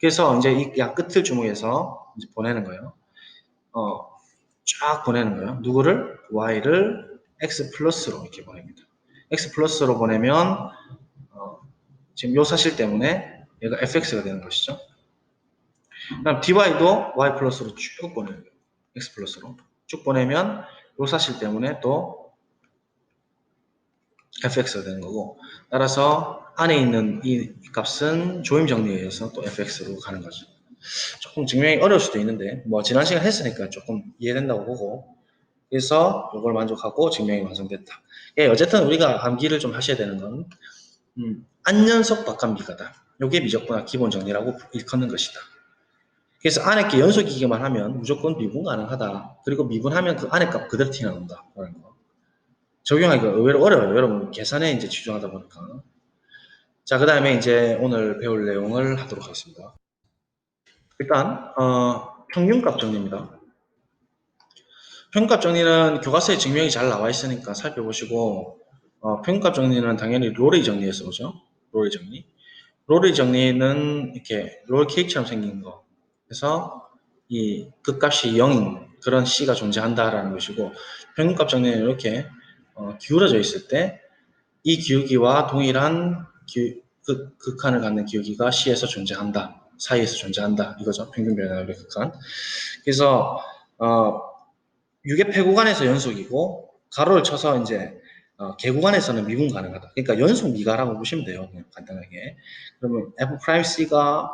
그래서 이제 이 양 끝을 주목해서 이제 보내는 거예요. 쫙 보내는 거예요. 누구를? y를 x 플러스로 이렇게 보냅니다. x 플러스로 보내면 지금 요 사실 때문에 얘가 fx가 되는 것이죠. 그다음 dy도 y 플러스로 쭉 보내요. x 플러스로 쭉 보내면 요 사실 때문에 또 fx가 되는 거고 따라서 안에 있는 이 값은 조임 정리에 의해서 또 fx로 가는 거죠. 조금 증명이 어려울 수도 있는데 뭐 지난 시간 했으니까 조금 이해된다고 보고 그래서 이걸 만족하고 증명이 완성됐다. 예, 어쨌든 우리가 암기를 좀 하셔야 되는 건 안연속 박감비가다. 요게 미적분학 기본 정리라고 일컫는 것이다. 그래서 안에 게 연속이기만 하면 무조건 미분 가능하다. 그리고 미분하면 그 안에 값 그대로 튀어나온다. 라는 거. 적용하기가 의외로 어려워요. 여러분 계산에 이제 집중하다 보니까. 자, 그 다음에 이제 오늘 배울 내용을 하도록 하겠습니다. 일단 평균값 정리입니다. 평균값 정리는 교과서에 증명이 잘 나와 있으니까 살펴보시고 평균값 정리는 당연히 로레이 정리에서 오죠. 로레이 정리. 로레이 정리는 이렇게 롤 케이크처럼 생긴 거. 그래서 이 극값이 0인 그런 C가 존재한다라는 것이고 평균값 정리는 이렇게 기울어져 있을 때 이 기울기와 동일한 극한을 갖는 기울기가 C에서 존재한다. 사이에서 존재한다. 이거죠. 평균 변화율의 극한. 그래서 유계폐 구간에서 연속이고 가로를 쳐서 이제 개구간에서는 미분 가능하다. 그러니까 연속 미가라고 보시면 돼요. 그냥 간단하게. 그러면 F'C가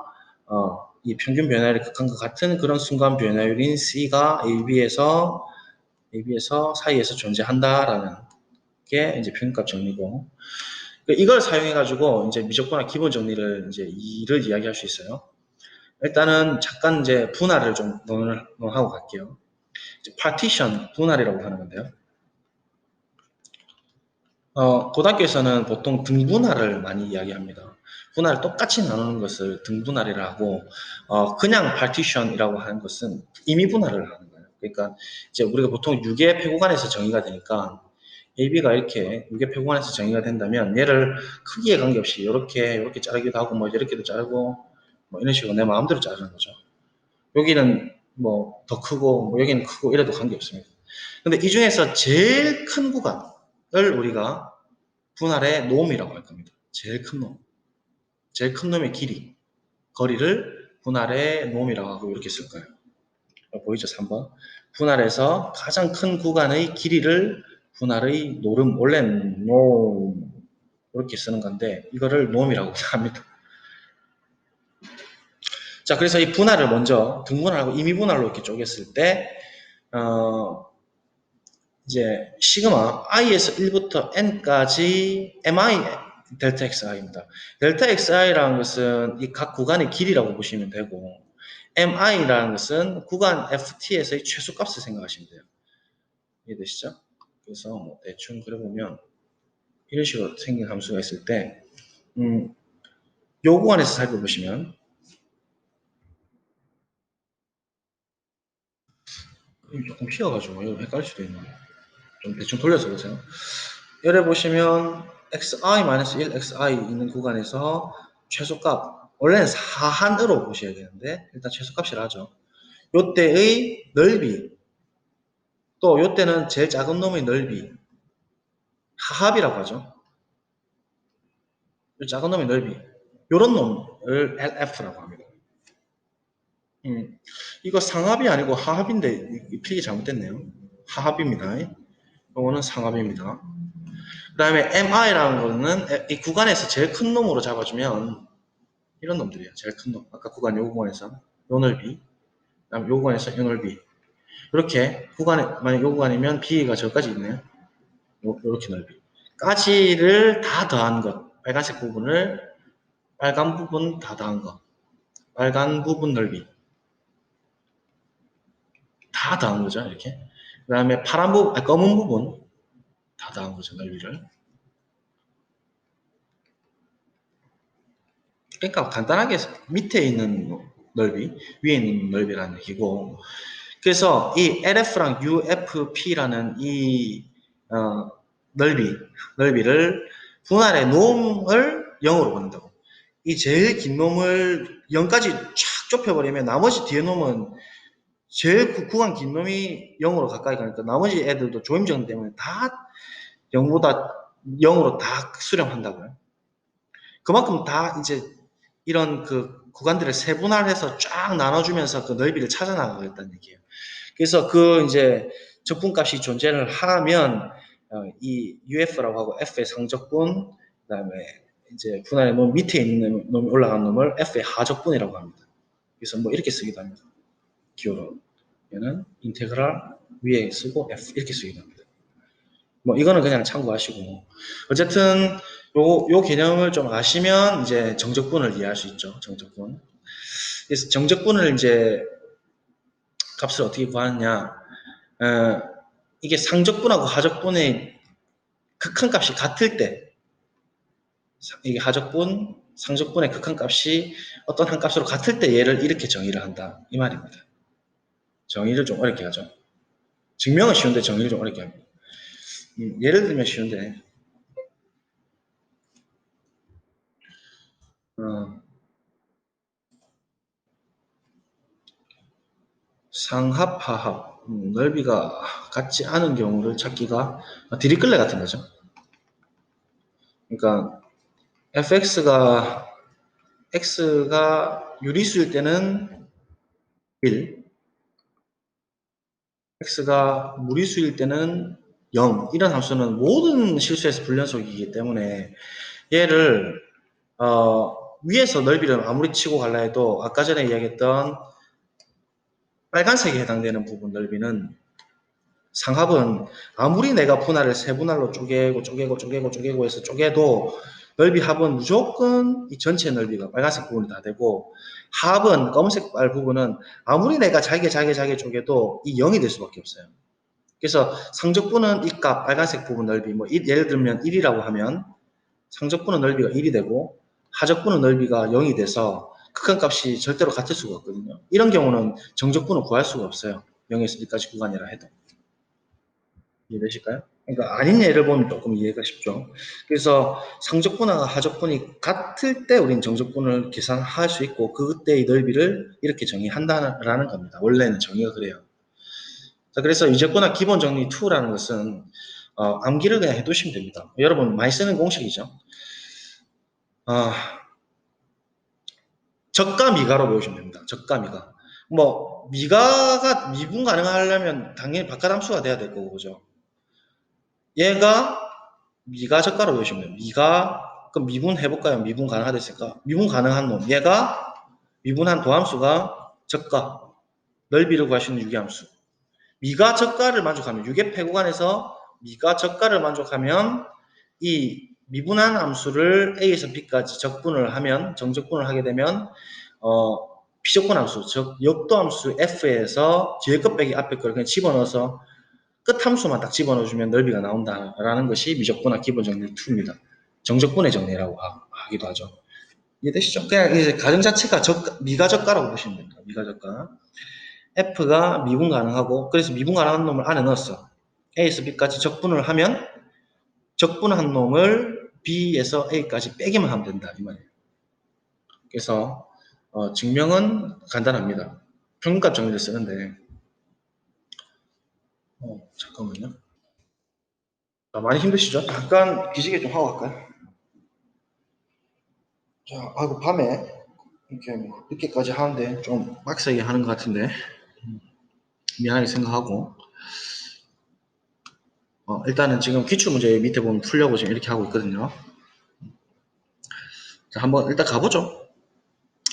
이 평균 변화율의 극한과 같은 그런 순간 변화율인 C가 AB에서 사이에서 존재한다라는 게 이제 평균값 정리고 이걸 사용해가지고 이제 미적분학 기본 정리를 이제 이를 이야기할 수 있어요. 일단은 잠깐 이제 분할을 좀 논하고 갈게요. 파티션 분할이라고 하는 건데요. 고등학교에서는 보통 등분할을 많이 이야기합니다. 분할을 똑같이 나누는 것을 등분할이라고 그냥 파티션이라고 하는 것은 임의 분할을 하는 거예요. 그러니까 이제 우리가 보통 유계 폐구간에서 정의가 되니까 AB가 이렇게 유계 폐구간에서 정의가 된다면 얘를 크기에 관계없이 이렇게 자르기도 하고 뭐 이렇게도 자르고 뭐 이런 식으로 내 마음대로 자르는 거죠. 여기는 뭐 더 크고 뭐 여기는 크고 이래도 관계없습니다. 근데 이 중에서 제일 큰 구간을 우리가 분할의 놈이라고 할 겁니다. 제일 큰 놈. 제일 큰 놈의 길이. 거리를 분할의 놈이라고 하고 이렇게 쓸 거예요. 보이죠? 3번. 분할에서 가장 큰 구간의 길이를 분할의 노름, 원래는 놈 이렇게 쓰는 건데 이거를 놈이라고 합니다. 자, 그래서 이 분할을 먼저 등분할하고 임의분할로 이렇게 쪼갰을 때 이제 시그마 i에서 1부터 n까지 mi 델타 xi입니다. 델타 xi라는 것은 이 각 구간의 길이라고 보시면 되고 mi라는 것은 구간 ft에서의 최소값을 생각하시면 돼요. 이해되시죠? 그래서 뭐 대충 그려보면 이런 식으로 생긴 함수가 있을 때 요 구간에서 살펴보시면 조금 휘어가지고 헷갈릴 수도 있네요. 좀 대충 돌려서 보세요. 예를 보시면 xi-1, xi 있는 구간에서 최소값 원래는 사한으로 보셔야 되는데 일단 최소값이라 하죠. 요때의 넓이 또 요때는 제일 작은 놈의 넓이 하합이라고 하죠. 작은 놈의 넓이 요런 놈을 LF라고 합니다. 이거 상합이 아니고 하합인데 필기 잘못됐네요. 하합입니다. 이거는 상합입니다. 그 다음에 MI라는 거는 이 구간에서 제일 큰 놈으로 잡아주면 이런 놈들이에요. 제일 큰 놈. 아까 구간 요 구간에서 요 넓이 그 다음에 요 구간에서 요 넓이 이렇게 구간에 만약 요 구간이면 B가 저까지 있네요. 요렇게 넓이 까지를 다 더한 것 빨간색 부분을 빨간 부분 다 더한 것 빨간 부분 넓이 다 더한 거죠. 이렇게 그 다음에 파란 부분 검은 부분 다 더한 거죠. 넓이를 그러니까 간단하게 밑에 있는 넓이, 위에 있는 넓이라는 얘기고 그래서 이 LF랑 UFP라는 이 넓이를 분할의 놈을 0으로 보낸다고. 이 제일 긴 놈을 0까지 쫙 좁혀버리면 나머지 뒤에 놈은 제일 구간 긴 놈이 0으로 가까이 가니까 나머지 애들도 조임정 때문에 다 0보다 0으로 다 수렴한다고요. 그만큼 다 이제 이런 그 구간들을 세분화해서 쫙 나눠주면서 그 넓이를 찾아 나가겠다는 얘기예요. 그래서 그 이제 적분값이 존재를 하면 이 UF라고 하고 F의 상적분, 그다음에 이제 분할의 놈 밑에 있는 놈이 올라간 놈을 F의 하적분이라고 합니다. 그래서 뭐 이렇게 쓰기도 합니다. 기호로 얘는 인테그랄 위에 쓰고 F 이렇게 쓰기도 합니다. 뭐 이거는 그냥 참고하시고 어쨌든 요 개념을 좀 아시면 이제 정적분을 이해할 수 있죠. 정적분. 그래서 정적분을 이제 값을 어떻게 구하느냐. 이게 상적분하고 하적분의 극한값이 같을 때, 이게 하적분, 상적분의 극한값이 어떤 한 값으로 같을 때 얘를 이렇게 정의를 한다. 이 말입니다. 정의를 좀 어렵게 하죠. 증명은 쉬운데 정의를 좀 어렵게 합니다. 예를 들면 쉬운데, 어, 상합, 하합, 넓이가 같지 않은 경우를 찾기가 디리클레 같은 거죠. 그러니까 x가 유리수일 때는 1, x가 무리수일 때는 0. 이런 함수는 모든 실수에서 불연속이기 때문에 얘를 위에서 넓이를 아무리 치고 갈라 해도 아까 전에 이야기했던 빨간색에 해당되는 부분 넓이는 상합은 아무리 내가 분할을 세분할로 쪼개고 해서 쪼개도 넓이 합은 무조건 이 전체 넓이가 빨간색 부분이 다 되고, 합은 검은색 발 부분은 아무리 내가 잘게 쪼개도 이 0이 될 수밖에 없어요. 그래서 상적분은 이 값 빨간색 부분 넓이 뭐 예를 들면 1이라고 하면 상적분은 넓이가 1이 되고 하적분은 넓이가 0이 돼서 극한값이 절대로 같을 수가 없거든요. 이런 경우는 정적분을 구할 수가 없어요. 0에서 1까지 구간이라 해도. 이해되실까요? 그러니까 아닌 예를 보면 조금 이해가 쉽죠. 그래서 상적분과 하적분이 같을 때 우리는 정적분을 계산할 수 있고 그때의 넓이를 이렇게 정의한다라는 겁니다. 원래는 정의가 그래요. 자, 그래서 유제분화 기본 정리 2라는 것은 암기를 그냥 해두시면 됩니다. 여러분 많이 쓰는 공식이죠. 어, 적가 미가로 배우시면 됩니다. 적가 미가. 뭐 미가가 미분 가능하려면 당연히 바깥함수가 돼야 될 거고 그죠. 얘가 미가 적가로 보시면 돼요. 미가, 그럼 미분 해볼까요? 미분 가능하겠을까? 미분 가능한 놈. 얘가 미분한 도함수가 적가. 넓이를 구할 수 있는 유기함수. 미가 적가를 만족하면, 유계 패구간에서 미가 적가를 만족하면 이 미분한 함수를 A에서 B까지 적분을 하면, 정적분을 하게 되면, 비적분 함수, 즉, 역도 함수 F에서 뒤에 것 빼기 앞에 걸 그냥 집어넣어서 끝 함수만 딱 집어넣어주면 넓이가 나온다라는 것이 미적분화 기본 정리 2입니다. 정적분의 정리라고 하기도 하죠. 이해되시죠? 그냥 이제 가정 자체가 미가적가라고 보시면 됩니다. 미가적가. F가 미분 가능하고, 그래서 미분 가능한 놈을 안에 넣었어. A에서 B까지 적분을 하면 적분한 놈을 B에서 A까지 빼기만 하면 된다 이 말이에요. 그래서 증명은 간단합니다. 평균값 정리를 쓰는데 잠깐만요. 많이 힘드시죠? 잠깐 기지개 좀 하고 갈까요? 자, 아이고 밤에 이렇게 뭐 늦게까지 하는데 좀 빡세게 하는 것 같은데 미안하게 생각하고 일단은 지금 기출문제 밑에 보면 풀려고 지금 이렇게 하고 있거든요. 자, 한번 일단 가보죠.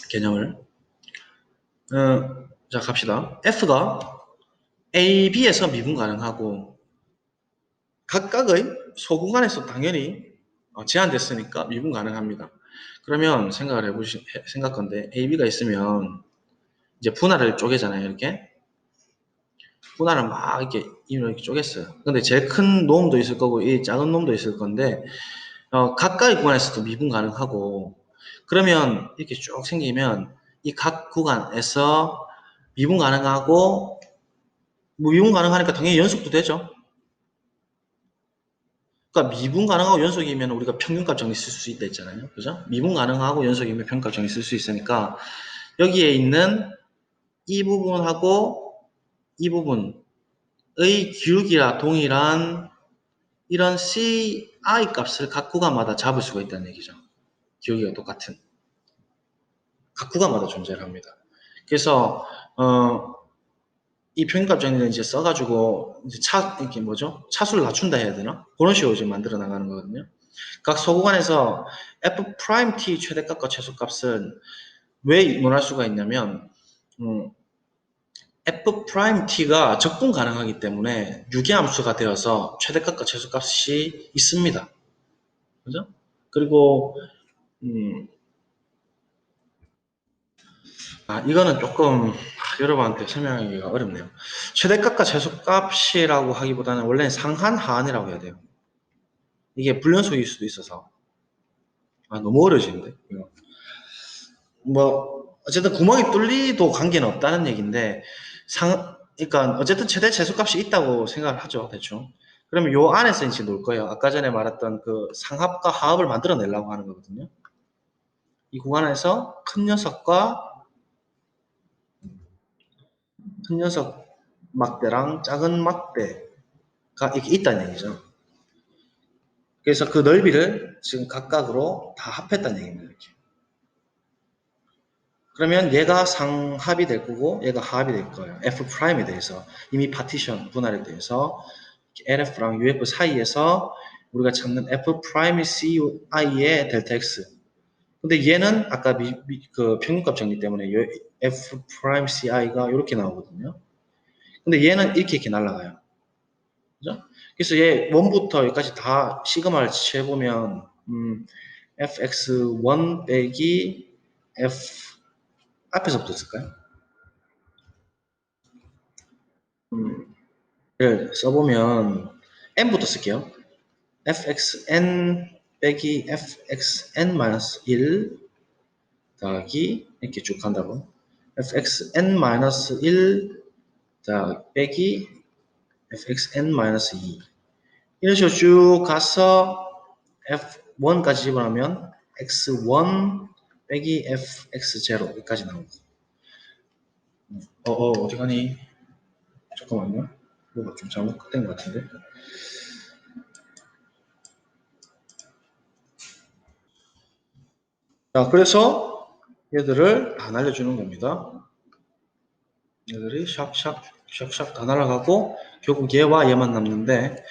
개념을. 자, 갑시다. F가 A, B에서 미분 가능하고 각각의 소구간에서 당연히 제한됐으니까 미분 가능합니다. 그러면 생각 건데 A, B가 있으면 이제 분할을 쪼개잖아요. 이렇게. 분할을 막 이렇게 쪼갰어요. 근데 제일 큰 놈도 있을 거고 이 작은 놈도 있을 건데 각각의 구간에서도 미분 가능하고 그러면 이렇게 쭉 생기면 이 각 구간에서 미분 가능하고 뭐 미분 가능하니까 당연히 연속도 되죠. 그러니까 미분 가능하고 연속이면 우리가 평균값 정리 쓸 수 있다 했잖아요. 그죠? 미분 가능하고 연속이면 평균값 정리 쓸 수 있으니까 여기에 있는 이 부분하고 이 부분의 기울기와 동일한 이런 CI 값을 각 구간마다 잡을 수가 있다는 얘기죠. 기울기가 똑같은. 각 구간마다 존재를 합니다. 그래서 이 평균값 정리를 이제 써가지고 이제 이렇게 뭐죠? 차수를 낮춘다 해야 되나? 그런 식으로 지금 만들어 나가는 거거든요. 각 소구간에서 F't 최대값과 최소값은 왜 논할 수가 있냐면 F'T가 적분 가능하기 때문에 유기함수가 되어서 최대값과 최소값이 있습니다. 그죠? 그리고 이거는 조금 여러분한테 설명하기가 어렵네요. 최대값과 최소값이라고 하기보다는 원래는 상한 하한이라고 해야 돼요. 이게 불연속일 수도 있어서 너무 어려워지는데 이거. 뭐 어쨌든 구멍이 뚫리도 관계는 없다는 얘기인데 그러니까 어쨌든 최대 최소값이 있다고 생각을 하죠, 대충. 그러면 요 안에서 이제 놓을 거예요. 아까 전에 말했던 그 상합과 하합을 만들어내려고 하는 거거든요. 이 구간에서 큰 녀석 막대랑 작은 막대가 이렇게 있다는 얘기죠. 그래서 그 넓이를 지금 각각으로 다 합했다는 얘기입니다. 이렇게. 그러면 얘가 상합이 될 거고 얘가 하합이 될 거예요. F'에 대해서 이미 파티션 분할에 대해서 LF랑 UF 사이에서 우리가 찾는 F'이 CI의 델타 X. 근데 얘는 아까 그 평균값 정리 때문에 F'CI가 이렇게 나오거든요. 근데 얘는 이렇게 날아가요. 그죠? 그래서 얘 1부터 여기까지 다 시그마를 취해보면 fx1 빼기 f 앞에서부터 쓸까요? 를 써보면 n부터 쓸게요. fxn 빼기 fxn-1 더하기 이렇게 쭉 간다고 fxn-1 빼기 fxn-2 이런 식으로 쭉 가서 F1까지 집어넣으면 X1 빼기 FX0 여기까지 나옵니다. 어디 가니? 잠깐만요. 뭐가 좀 잘못된 것 같은데. 자, 그래서 얘들을 다 날려주는 겁니다. 얘들이 샥샥 다 날아가고 결국 얘와 얘만 남는데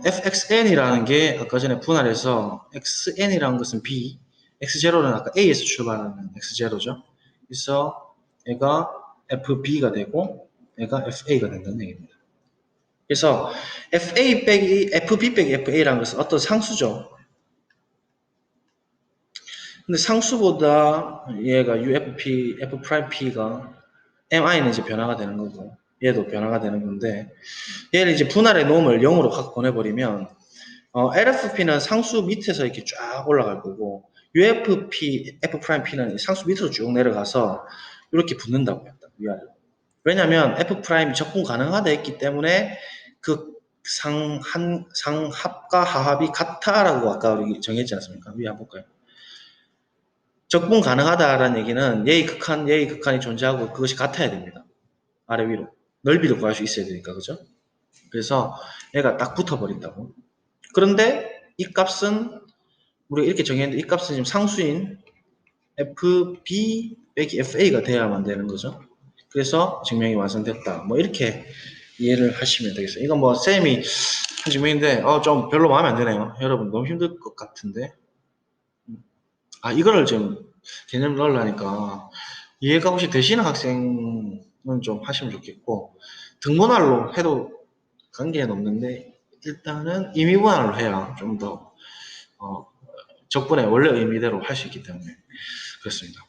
fxn이라는 게 아까 전에 분할해서 xn이라는 것은 b, x0는 아까 a에서 출발하는 x0죠. 그래서 얘가 fb가 되고 얘가 fa가 된다는 얘기입니다. 그래서 fa 빼기 fb 빼기 fa라는 것은 어떤 상수죠. 근데 상수보다 얘가 ufp, f'p가 mi는 이제 변화가 되는 거고 얘도 변화가 되는 건데 얘를 이제 분할의 놈을 0으로 확 보내버리면 LFP는 상수 밑에서 이렇게 쫙 올라갈 거고 UFP, F'P는 상수 밑으로 쭉 내려가서 이렇게 붙는다고 했다. 위아래로. 왜냐하면 F'이 적분 가능하다 했기 때문에 그 상합과 하합이 같다라고 아까 우리 정했지 않습니까? 위에 한번 볼까요? 적분 가능하다라는 얘기는 얘의 극한이 존재하고 그것이 같아야 됩니다. 아래 위로. 넓이도 구할 수 있어야 되니까, 그죠? 그래서 얘가 딱 붙어버린다고. 그런데 이 값은 우리가 이렇게 정했는데 이 값은 지금 상수인 FB 빼기 FA가 돼야만 되는 거죠. 그래서 증명이 완성됐다. 뭐 이렇게 이해를 하시면 되겠어요. 이건 뭐 쌤이 한 증명인데 좀 별로 마음에 안 드네요. 여러분 너무 힘들 것 같은데. 이거를 좀 개념을 넣으려니까 이해가 혹시 되시는 학생은 좀 하시면 좋겠고 등분할로 해도 관계는 없는데 일단은 임의분할로 해야 좀더 적분의 원래 의미대로 할 수 있기 때문에 그렇습니다.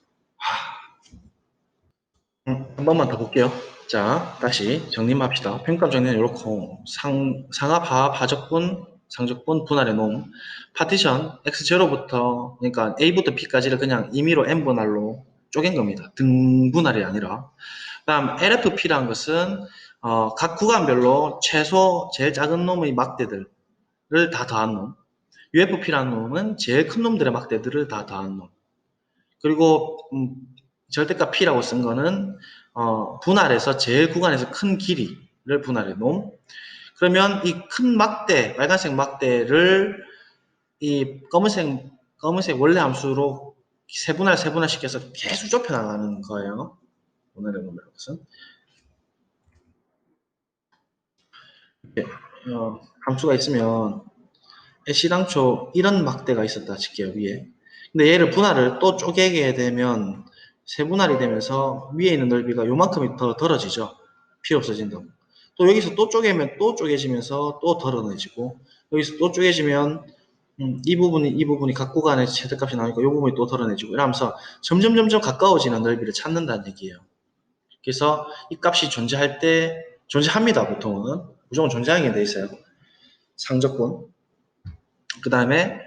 한 번만 더 볼게요. 자, 다시 정리합시다. 평가 정리는 이렇고 상합, 하합, 하적분, 상적분, 분할의 놈, 파티션 x0부터 그러니까 a부터 b까지를 그냥 임의로 n분할로 쪼갠 겁니다. 등분할이 아니라. 그다음 LFP라는 것은 각 구간별로 최소 제일 작은 놈의 막대들을 다 더한 놈. UFP라는 놈은 제일 큰 놈들의 막대들을 다 더한 놈. 그리고 절대값 P라고 쓴 거는 분할해서 제일 구간에서 큰 길이를 분할해 놓은. 그러면 이 큰 막대, 빨간색 막대를 이 검은색 원래 함수로 세분할 시켜서 계속 좁혀 나가는 거예요. 분할해 놓은 것은. 함수가 있으면 시당초 이런 막대가 있었다 칠게요, 위에. 근데 얘를 분할을 또 쪼개게 되면 세분할이 되면서 위에 있는 넓이가 요만큼이 더 덜어지죠. 필요 없어진다고. 또 여기서 또 쪼개면 또 쪼개지면서 또 덜어내지고 여기서 또 쪼개지면 이 부분이 각 구간의 최대값이 나오니까 이 부분이 또 덜어내지고 이러면서 점점 가까워지는 넓이를 찾는다는 얘기예요. 그래서 이 값이 존재할 때 존재합니다. 보통은 무조건 존재하게 돼 있어요. 상적분. 그 다음에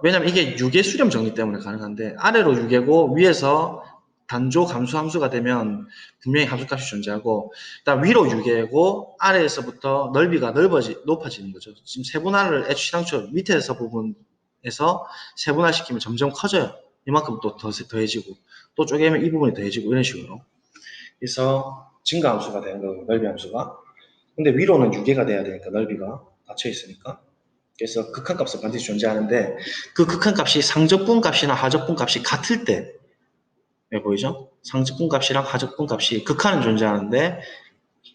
왜냐면 이게 유계 수렴 정리 때문에 가능한데 아래로 유계고 위에서 단조 감수 함수가 되면 분명히 함수값이 존재하고 그다음 위로 유계고 아래에서부터 넓이가 높아지는 거죠. 지금 세분화를 애초당초 밑에서 부분에서 세분화시키면 점점 커져요. 이만큼 또 더해지고 또 쪼개면 이 부분이 더해지고 이런 식으로. 그래서 증가 함수가 되는 거예요. 넓이 함수가. 근데 위로는 유계가 돼야 되니까 넓이가 닫혀 있으니까. 그래서 극한값은 반드시 존재하는데 그 극한값이 상적분 값이나 하적분 값이 같을 때 보이죠? 상적분 값이랑 하적분 값이 극한은 존재하는데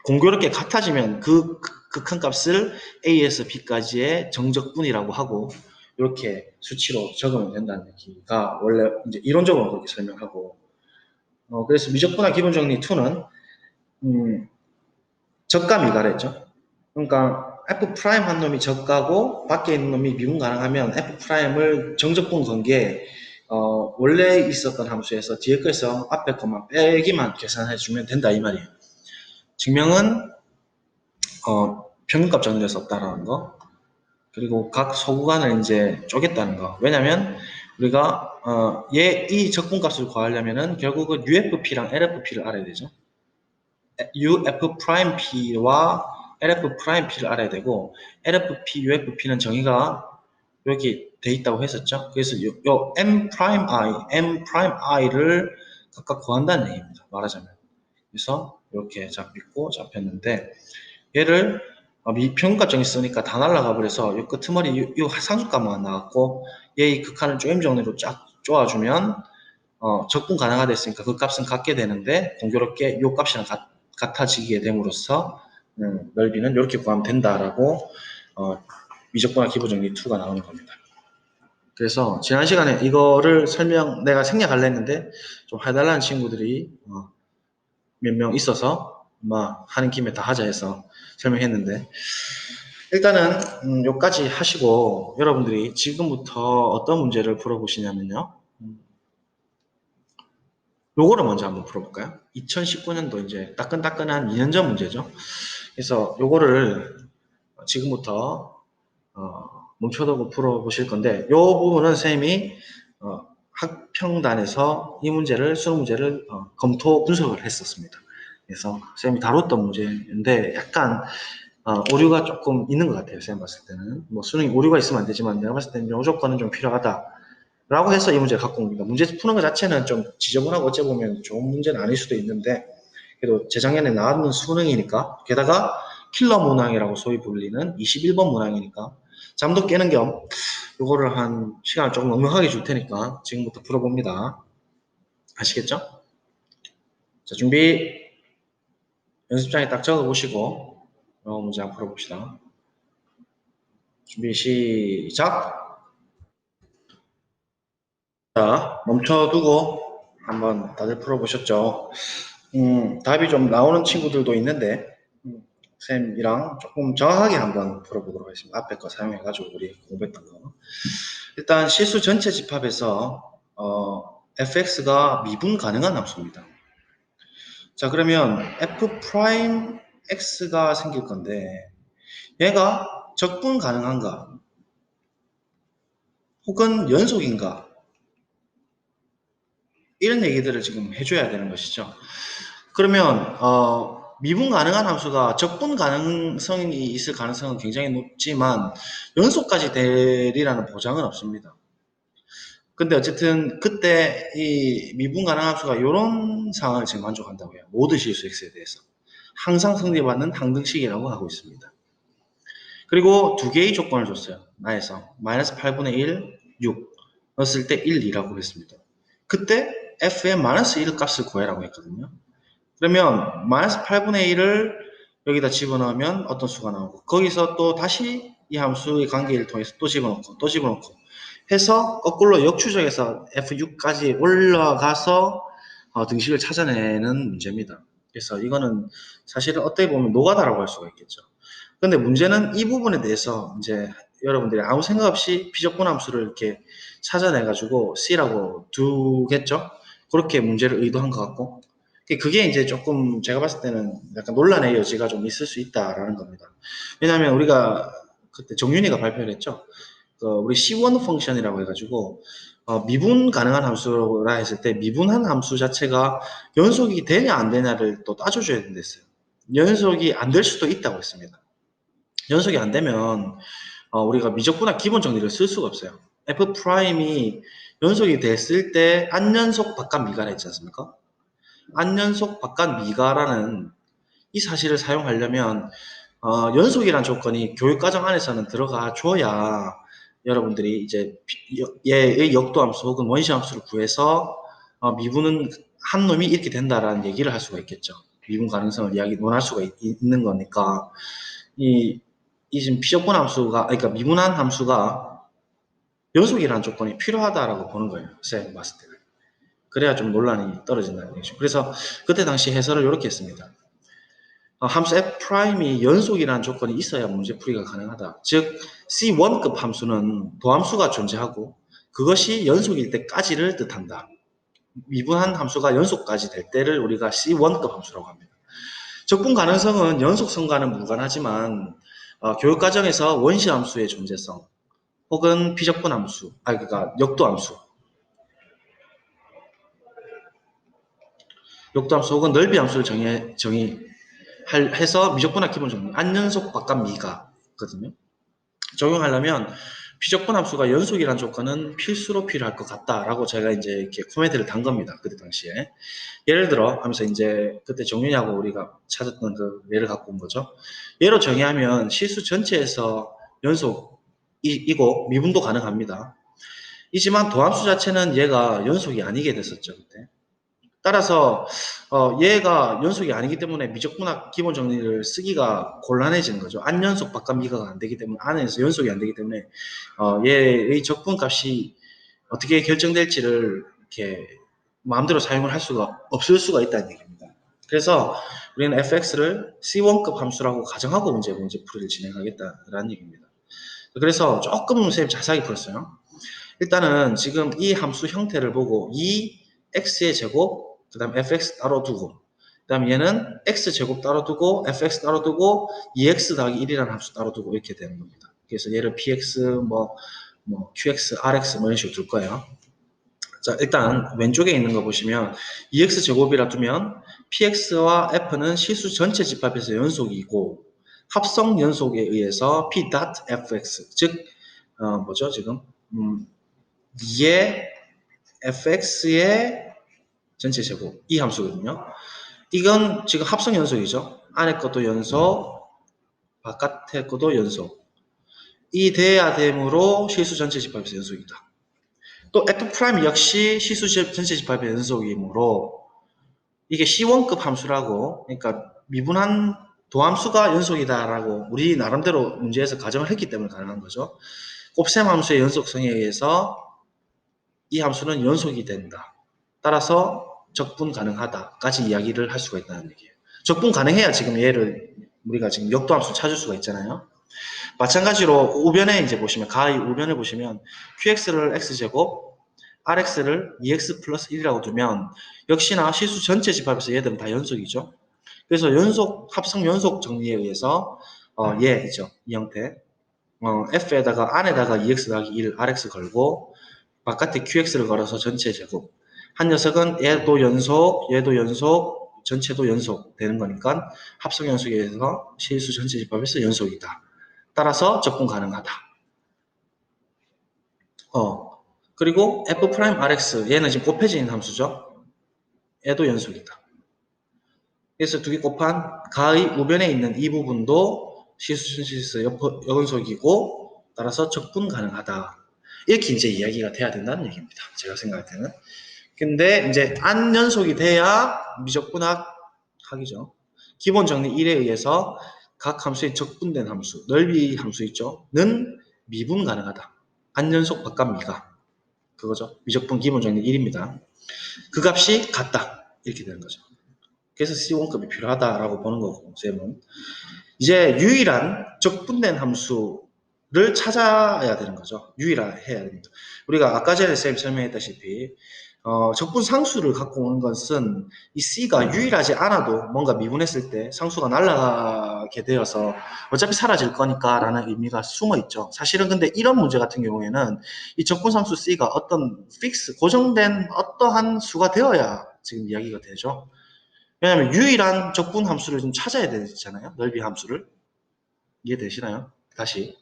공교롭게 같아지면 그 극한값을 A에서 B까지의 정적분이라고 하고 이렇게 수치로 적으면 된다는 얘기가 원래 이제 이론적으로 그렇게 설명하고 그래서 미적분화 기본정리 2는 적가 미가랬죠. 그러니까 F 프라임 한 놈이 적가고 밖에 있는 놈이 미분 가능하면 F 프라임을 정적분 관계 원래 있었던 함수에서 뒤에 거에서 앞에 것만 빼기만 계산해주면 된다 이 말이에요. 증명은 평균값 정리될 수 없다라는 거. 그리고 각 소구간을 이제 쪼갰다는 거. 왜냐면 우리가 이 적분값을 구하려면은 결국은 UFP랑 LFP를 알아야 되죠. UF'P와 LF'P를 알아야 되고 LFP, UFP는 정의가 여기 돼 있다고 했었죠. 그래서 요 M'I를 각각 구한다는 얘기입니다. 말하자면. 그래서 이렇게 잡혔는데 얘를 평균값 정의 쓰니까 다 날라가 버려서 요 끄트머리 요 상수값만 나왔고 얘의 극한을 조임 정리로 쫙 쪼아주면 적분 가능하다 했으니까 그 값은 같게 되는데 공교롭게 요 값이랑 같아지게 됨으로써 넓이는 이렇게 구하면 된다라고 미적분화 기본정리 2가 나오는 겁니다. 그래서 지난 시간에 이거를 내가 생략하려 했는데 좀 해달라는 친구들이 몇 명 있어서 하는 김에 다 하자 해서 설명했는데 일단은 요까지 하시고 여러분들이 지금부터 어떤 문제를 풀어보시냐면요. 요거를 먼저 한번 풀어볼까요? 2019년도 이제 따끈따끈한 2년 전 문제죠. 그래서 요거를 지금부터 멈춰두고 풀어보실 건데 요 부분은 선생님이 학평단에서 이 문제를 수능 문제를 검토 분석을 했었습니다. 그래서 선생님이 다뤘던 문제인데 약간 오류가 조금 있는 것 같아요. 선생님 봤을 때는 뭐 수능이 오류가 있으면 안 되지만 내가 봤을 때는 요조건은 좀 필요하다. 라고 해서 이 문제를 갖고 온 겁니다. 문제 푸는 것 자체는 좀 지저분하고 어째 보면 좋은 문제는 아닐 수도 있는데 그래도 재작년에 나왔는 수능이니까 게다가 킬러 문항이라고 소위 불리는 21번 문항이니까 잠도 깨는 겸 요거를 한 시간을 조금 넉넉하게 줄 테니까 지금부터 풀어봅니다. 아시겠죠? 자, 준비 연습장에 딱 적어보시고 문제 한번 풀어봅시다. 준비 시작! 자, 멈춰두고 한번 다들 풀어보셨죠? 답이 좀 나오는 친구들도 있는데 쌤이랑 조금 정확하게 한번 풀어보도록 하겠습니다. 앞에 거 사용해가지고 우리 공부했던 거. 일단 실수 전체 집합에서 fx가 미분 가능한 함수입니다. 자, 그러면 f 프라임 x가 생길 건데 얘가 적분 가능한가? 혹은 연속인가? 이런 얘기들을 지금 해줘야 되는 것이죠. 그러면 미분 가능한 함수가 적분 가능성이 있을 가능성은 굉장히 높지만 연속까지 되리라는 보장은 없습니다. 근데 어쨌든 그때 이 미분 가능 함수가 이런 상황을 지금 만족한다고 해요. 모든 실수 x에 대해서. 항상 성립받는 항등식이라고 하고 있습니다. 그리고 두 개의 조건을 줬어요. 나에서 마이너스 8분의 1, 6 넣었을 때 1, 2라고 했습니다. 그때 f의 마이너스 1 값을 구해라고 했거든요. 그러면 마이너스 8분의 1을 여기다 집어넣으면 어떤 수가 나오고 거기서 또 다시 이 함수의 관계를 통해서 또 집어넣고 해서 거꾸로 역추적해서 F6까지 올라가서 등식을 찾아내는 문제입니다. 그래서 이거는 사실은 어떻게 보면 노가다라고 할 수가 있겠죠. 근데 문제는 이 부분에 대해서 이제 여러분들이 아무 생각 없이 비적분 함수를 이렇게 찾아내가지고 C라고 두겠죠? 그렇게 문제를 의도한 것 같고, 그게 이제 조금 제가 봤을 때는 약간 논란의 여지가 좀 있을 수 있다라는 겁니다. 왜냐하면 우리가 그때 정윤이가 발표를 했죠. 우리 C1 펑션이라고 해가지고 미분 가능한 함수라 했을 때 미분한 함수 자체가 연속이 되냐 안 되냐를 또 따져줘야 된다 했어요. 연속이 안 될 수도 있다고 했습니다. 연속이 안 되면 우리가 미적분학 기본 정리를 쓸 수가 없어요. F 프라임이 연속이 됐을 때 안연속 바깥 미가라 했지 않습니까? 안연속 바깥 미가라는 이 사실을 사용하려면 연속이란 조건이 교육과정 안에서는 들어가 줘야 여러분들이 이제 얘의 역도함수 혹은 원시함수를 구해서 미분은 한 놈이 이렇게 된다라는 얘기를 할 수가 있겠죠. 미분 가능성을 논할 수가 있는 거니까 이 지금 비적분 함수가 그러니까 미분한 함수가 연속이라는 조건이 필요하다라고 보는 거예요. 쌤 봤을 때는. 그래야 좀 논란이 떨어진다는 얘기죠. 그래서 그때 당시 해설을 이렇게 했습니다. 함수 F'이 연속이라는 조건이 있어야 문제풀이가 가능하다. 즉 C1급 함수는 도함수가 존재하고 그것이 연속일 때까지를 뜻한다. 미분한 함수가 연속까지 될 때를 우리가 C1급 함수라고 합니다. 적분 가능성은 연속성과는 무관하지만 교육과정에서 원시함수의 존재성 혹은 비적분 함수, 그러니까 역도함수, 역도함수 혹은 넓이함수를 해서 미적분학 기본 정리, 안연속 바깥 미가거든요. 적용하려면 비적분 함수가 연속이라는 조건은 필수로 필요할 것 같다라고 제가 이제 이렇게 코멘트를 단 겁니다. 그때 당시에. 예를 들어 하면서 이제 그때 정윤이하고 우리가 찾았던 그 예를 갖고 온 거죠. 예로 정의하면 실수 전체에서 연속이고 미분도 가능합니다. 이지만 도함수 자체는 얘가 연속이 아니게 됐었죠. 그때. 따라서 얘가 연속이 아니기 때문에 미적분학 기본 정리를 쓰기가 곤란해지는 거죠. 안연속 바깥 미가가 안 되기 때문에 안에서 연속이 안 되기 때문에 얘의 적분값이 어떻게 결정될지를 이렇게 마음대로 사용을 할 수가 없을 수가 있다는 얘기입니다. 그래서 우리는 fx를 C1급 함수라고 가정하고 문제풀이를 진행하겠다라는 얘기입니다. 그래서 조금 선생님 자세하게 풀었어요. 일단은 지금 이 함수 형태를 보고 이 x의 제곱, 그 다음 fx 따로 두고, 그 다음 얘는 x제곱 따로 두고 fx 따로 두고 2x 더하기 1이라는 함수 따로 두고 이렇게 되는 겁니다. 그래서 얘를 px, qx, rx 이런 식으로 둘 거예요. 자, 일단 왼쪽에 있는 거 보시면 2x제곱이라 두면 px와 f는 실수 전체 집합에서 연속이고 합성 연속에 의해서 p.fx, 즉 뭐죠 지금 2의 fx의 전체 제곱 이 함수거든요. 이건 지금 합성 연속이죠. 안에 것도 연속, 바깥에 것도 연속. 이 돼야 되므로 실수 전체 집합에서 연속이다. 또 f' 역시 실수 전체 집합의 연속이므로 이게 C1급 함수라고, 그러니까 미분한 도함수가 연속이다라고 우리 나름대로 문제에서 가정을 했기 때문에 가능한 거죠. 곱셈 함수의 연속성에 의해서 이 함수는 연속이 된다. 따라서 적분 가능하다까지 이야기를 할 수가 있다는 얘기예요. 적분 가능해야 지금 얘를 우리가 지금 역도함수 찾을 수가 있잖아요. 마찬가지로 우변에 이제 보시면 가의 우변을 보시면 qx를 x제곱, rx를 2x 플러스 1이라고 두면 역시나 실수 전체 집합에서 얘들은 다 연속이죠. 그래서 합성 연속 정리에 의해서 얘죠. 이 형태. f에다가 안에다가 2x 더하기 1 rx 걸고 바깥에 qx를 걸어서 전체 제곱. 한 녀석은 얘도 연속, 전체도 연속 되는 거니까 합성 연속에 의해서 실수 전체 집합에서 연속이다. 따라서 적분 가능하다. 그리고 f'rx 얘는 지금 곱해지는 함수죠. 얘도 연속이다. 그래서 두 개 곱한 가의 우변에 있는 이 부분도 실수 전체에서 연속이고 따라서 적분 가능하다. 이렇게 이제 이야기가 돼야 된다는 얘기입니다. 제가 생각할 때는. 근데 이제 안 연속이 돼야 미적분학 학이죠. 기본 정리 1에 의해서 각 함수의 적분된 함수, 넓이 함수 있죠. 는 미분 가능하다. 안 연속 바깥 미가. 그거죠. 미적분 기본 정리 1입니다. 그 값이 같다. 이렇게 되는 거죠. 그래서 C1급이 필요하다라고 보는 거고, 쌤은. 이제 유일한 적분된 함수, 를 찾아야 되는 거죠. 유일해야 됩니다. 우리가 아까 전에 쌤 설명했다시피 적분 상수를 갖고 오는 것은 이 C가 유일하지 않아도 뭔가 미분했을 때 상수가 날아가게 되어서 어차피 사라질 거니까 라는 의미가 숨어 있죠. 사실은 근데 이런 문제 같은 경우에는 이 적분 상수 C가 어떤 고정된 어떠한 수가 되어야 지금 이야기가 되죠. 왜냐하면 유일한 적분 함수를 좀 찾아야 되잖아요. 넓이 함수를. 이해되시나요? 다시.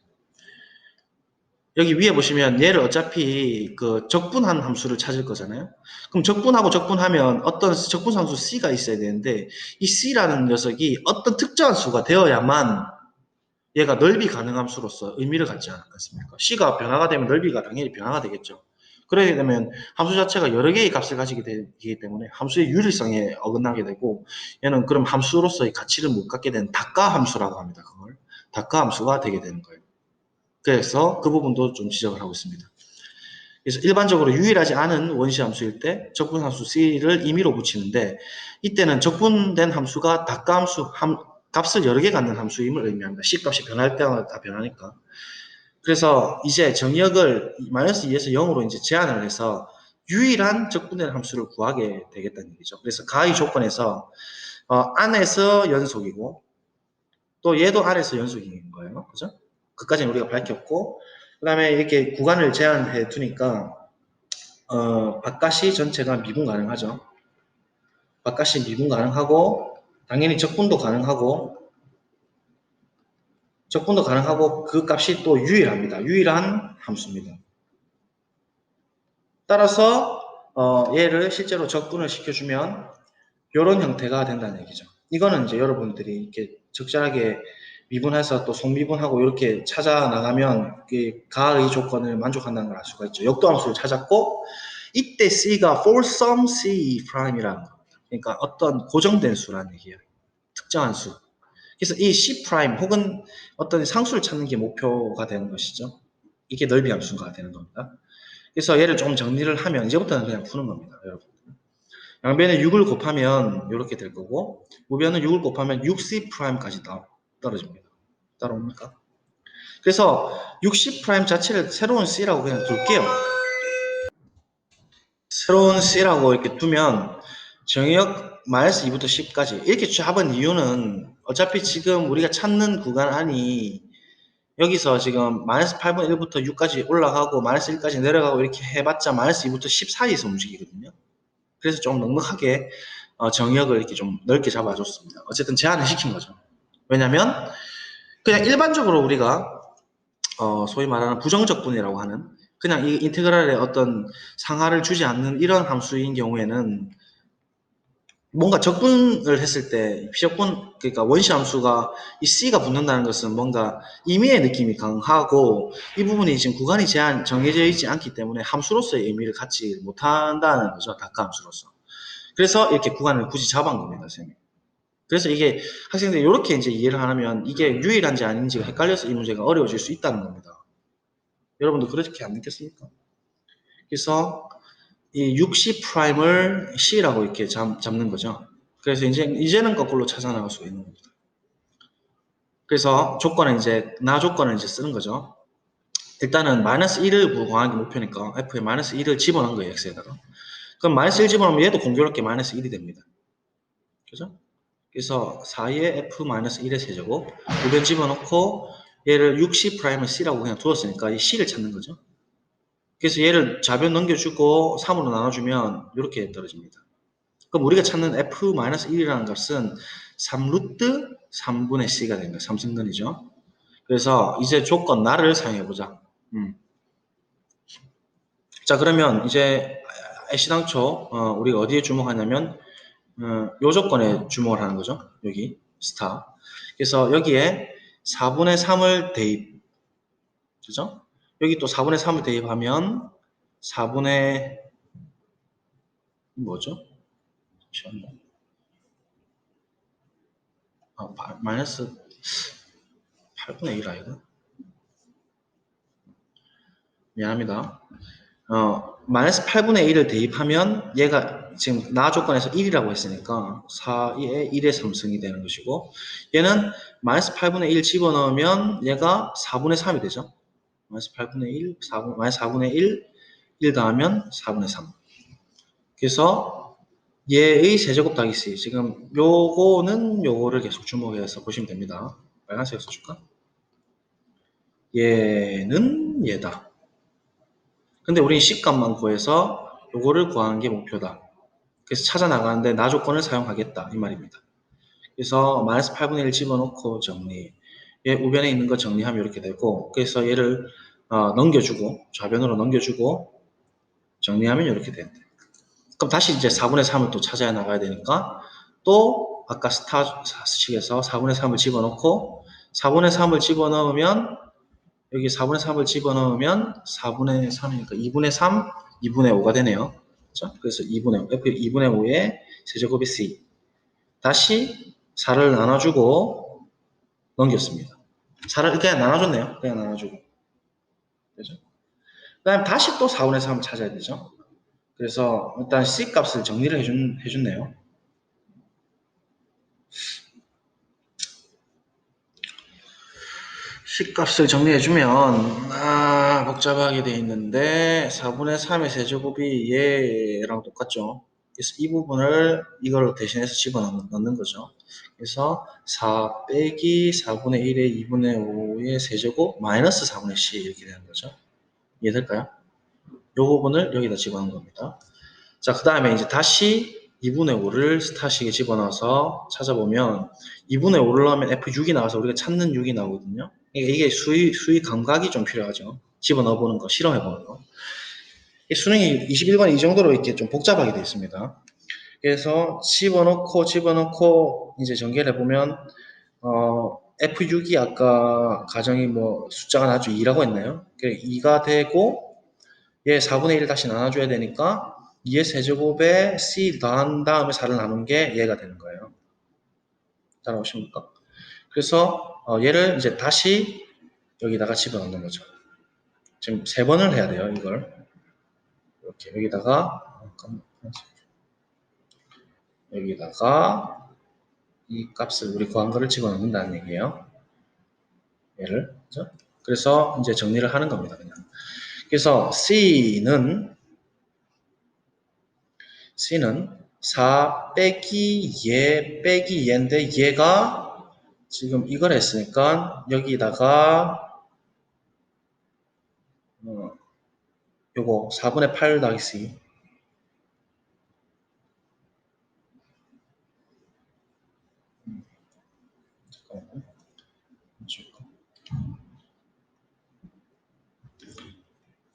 여기 위에 보시면 얘를 어차피 그 적분한 함수를 찾을 거잖아요. 그럼 적분하고 적분하면 어떤 적분상수 C가 있어야 되는데 이 C라는 녀석이 어떤 특정한 수가 되어야만 얘가 넓이 가능 함수로서 의미를 갖지 않습니까? C가 변화가 되면 넓이가 당연히 변화가 되겠죠. 그러게 되면 함수 자체가 여러 개의 값을 가지게 되기 때문에 함수의 유리성에 어긋나게 되고 얘는 그럼 함수로서의 가치를 못 갖게 되는 닭가 함수라고 합니다. 그걸 닭가 함수가 되게 되는 거예요. 그래서 그 부분도 좀 지적을 하고 있습니다. 그래서 일반적으로 유일하지 않은 원시 함수일 때 적분 함수 C를 임의로 붙이는데 이때는 적분된 함수가 닭가함수 값을 여러 개 갖는 함수임을 의미합니다. C 값이 변할 때마다 다 변하니까. 그래서 이제 정의역을 -2에서 0으로 이제 제한을 해서 유일한 적분된 함수를 구하게 되겠다는 얘기죠. 그래서 가의 조건에서 안에서 연속이고 또 얘도 안에서 연속인 거예요. 그죠? 그까지는 우리가 밝혔고 그 다음에 이렇게 구간을 제한해 두니까 바깥이 전체가 미분 가능하죠. 바깥이 미분 가능하고 당연히 적분도 가능하고 그 값이 또 유일합니다. 유일한 함수입니다. 따라서 얘를 실제로 적분을 시켜주면 이런 형태가 된다는 얘기죠. 이거는 이제 여러분들이 이렇게 적절하게 미분해서 또 속미분하고 이렇게 찾아 나가면 가의 조건을 만족한다는 걸 알 수가 있죠. 역도함수를 찾았고 이때 C가 for some C'이라는 겁니다. 그러니까 어떤 고정된 수라는 얘기예요. 특정한 수. 그래서 이 C' 혹은 어떤 상수를 찾는 게 목표가 되는 것이죠. 이게 넓이 함수가 되는 겁니다. 그래서 얘를 좀 정리를 하면 이제부터는 그냥 푸는 겁니다. 여러분. 양변에 6을 곱하면 이렇게 될 거고 우변은 6을 곱하면 6C'까지 떨어집니다. 따라옵니까? 그래서 6C' 자체를 새로운 C라고 그냥 둘게요. 새로운 C라고 이렇게 두면 정의역 -2부터 10까지 이렇게 잡은 이유는 어차피 지금 우리가 찾는 구간 안이 여기서 지금 -8분의 1부터 6까지 올라가고 -1까지 내려가고 이렇게 해봤자 -2부터 10 사이에서 움직이거든요. 그래서 좀 넉넉하게 정의역을 이렇게 좀 넓게 잡아줬습니다. 어쨌든 제한을 시킨 거죠. 왜냐면 그냥 일반적으로 우리가 소위 말하는 부정적분이라고 하는 그냥 이 인테그랄에 어떤 상하를 주지 않는 이런 함수인 경우에는 뭔가 적분을 했을 때 비적분 그러니까 원시 함수가 이 C가 붙는다는 것은 뭔가 임의의 느낌이 강하고 이 부분이 지금 구간이 정해져 있지 않기 때문에 함수로서의 의미를 갖지 못한다는 거죠. 닭가 함수로서. 그래서 이렇게 구간을 굳이 잡은 겁니다, 선생님. 그래서 이게 학생들이 이렇게 이제 이해를 하면 이게 유일한지 아닌지가 헷갈려서 이 문제가 어려워질 수 있다는 겁니다. 여러분도 그렇게 안 느꼈습니까? 그래서 이 60'을 C라고 이렇게 잡는 거죠. 그래서 이제는 거꾸로 찾아 나갈 수가 있는 겁니다. 그래서 조건은 이제 조건을 이제 쓰는 거죠. 일단은 -1을 구하는 게 목표니까 F에 -1을 집어넣은 거예요, X에다가. 그럼 -1 집어넣으면 얘도 공교롭게 -1이 됩니다. 그죠? 그래서 4의 F-1의 세제곱 우변 집어넣고 얘를 60'을 C라고 그냥 두었으니까 이 C를 찾는 거죠. 그래서 얘를 좌변 넘겨주고 3으로 나눠주면 이렇게 떨어집니다. 그럼 우리가 찾는 F-1이라는 값은 3루트 3분의 C가 됩니다. 3승근이죠. 그래서 이제 조건 나를 사용해보자. 자, 그러면 이제 애시당초 우리가 어디에 주목하냐면 요 조건에 주목을 하는 거죠. 여기 스타. 그래서 여기에 4분의 3을 대입. 그죠? 여기 또 4분의 3을 대입하면 4분의 뭐죠? 잠시만요. 마이너스 8분의 1 아이가? 미안합니다. 마이너스 8분의 1을 대입하면 얘가 지금 나 조건에서 1이라고 했으니까 4의 1의 3승이 되는 것이고 얘는 마이너스 8분의 1 집어넣으면 얘가 4분의 3이 되죠. 마이너스 8분의 1, 4분, 마이너스 4분의 1 더하면 4분의 3. 그래서 얘의 세제곱 더하기 C. 지금 요거는 요거를 계속 주목해서 보시면 됩니다. 빨간색 써줄까? 얘는 얘다. 근데 우린 C값만 구해서 요거를 구하는 게 목표다. 그래서 찾아 나가는데 나 조건을 사용하겠다 이 말입니다. 그래서 마이너스 8분의 1 집어넣고 정리. 얘 우변에 있는 거 정리하면 이렇게 되고, 그래서 얘를 넘겨주고 좌변으로 넘겨주고 정리하면 이렇게 된대. 그럼 다시 이제 4분의 3을 또 찾아야 나가야 되니까 또 아까 스타식에서 4분의 3을 집어넣고 4분의 3을 집어넣으면 여기 4분의 3을 집어넣으면 4분의 3이니까 2분의 3, 2분의 5가 되네요. 그렇죠? 그래서 2분의 5, F 2분의 5의 세제곱이 C. 다시 4를 나눠주고 넘겼습니다. 4를 그냥 나눠줬네요. 그냥 나눠주고. 그죠? 그 다음에 다시 또 4분의 3을 찾아야 되죠. 그래서 일단 C 값을 정리를 해줬네요. C값을 정리해주면 복잡하게 돼 있는데 4분의 3의 세제곱이 얘랑 똑같죠. 그래서 이 부분을 이걸 대신해서 집어넣는 거죠. 그래서 4 빼기 4분의 1의 2분의 5의 세제곱 마이너스 4분의 C 이렇게 되는 거죠. 이해될까요? 이 부분을 여기다 집어넣는 겁니다. 자, 그 다음에 이제 다시 2분의 5를 스타식에 집어넣어서 찾아보면 2분의 5를 넣으면 F6이 나와서 우리가 찾는 6이 나오거든요. 이게 수위 감각이 좀 필요하죠. 집어넣어보는 거, 실험해보는 거. 수능이 21번 이 정도로 이렇게 좀 복잡하게 되어 있습니다. 그래서 집어넣고 이제 전개를 해보면 F6이 아까 가정이 뭐 숫자가 나중에 2라고 했나요? 2가 되고 얘 4분의 1을 다시 나눠줘야 되니까 2의 세제곱에 C 더한 다음에 4를 나눈 게 얘가 되는 거예요. 따라오십니까? 그래서 얘를 이제 다시 여기다가 집어넣는 거죠. 지금 3번을 해야 돼요, 이걸. 이렇게 여기다가 이 값을 우리 구한 거를 집어넣는다는 얘기예요. 얘를. 그죠? 그래서 이제 정리를 하는 겁니다, 그냥. 그래서 C는 4 빼기 얘 빼기 얘인데 얘가 지금 이걸 했으니까 여기다가 요거 4분의 8 더하기 C 잠깐만요.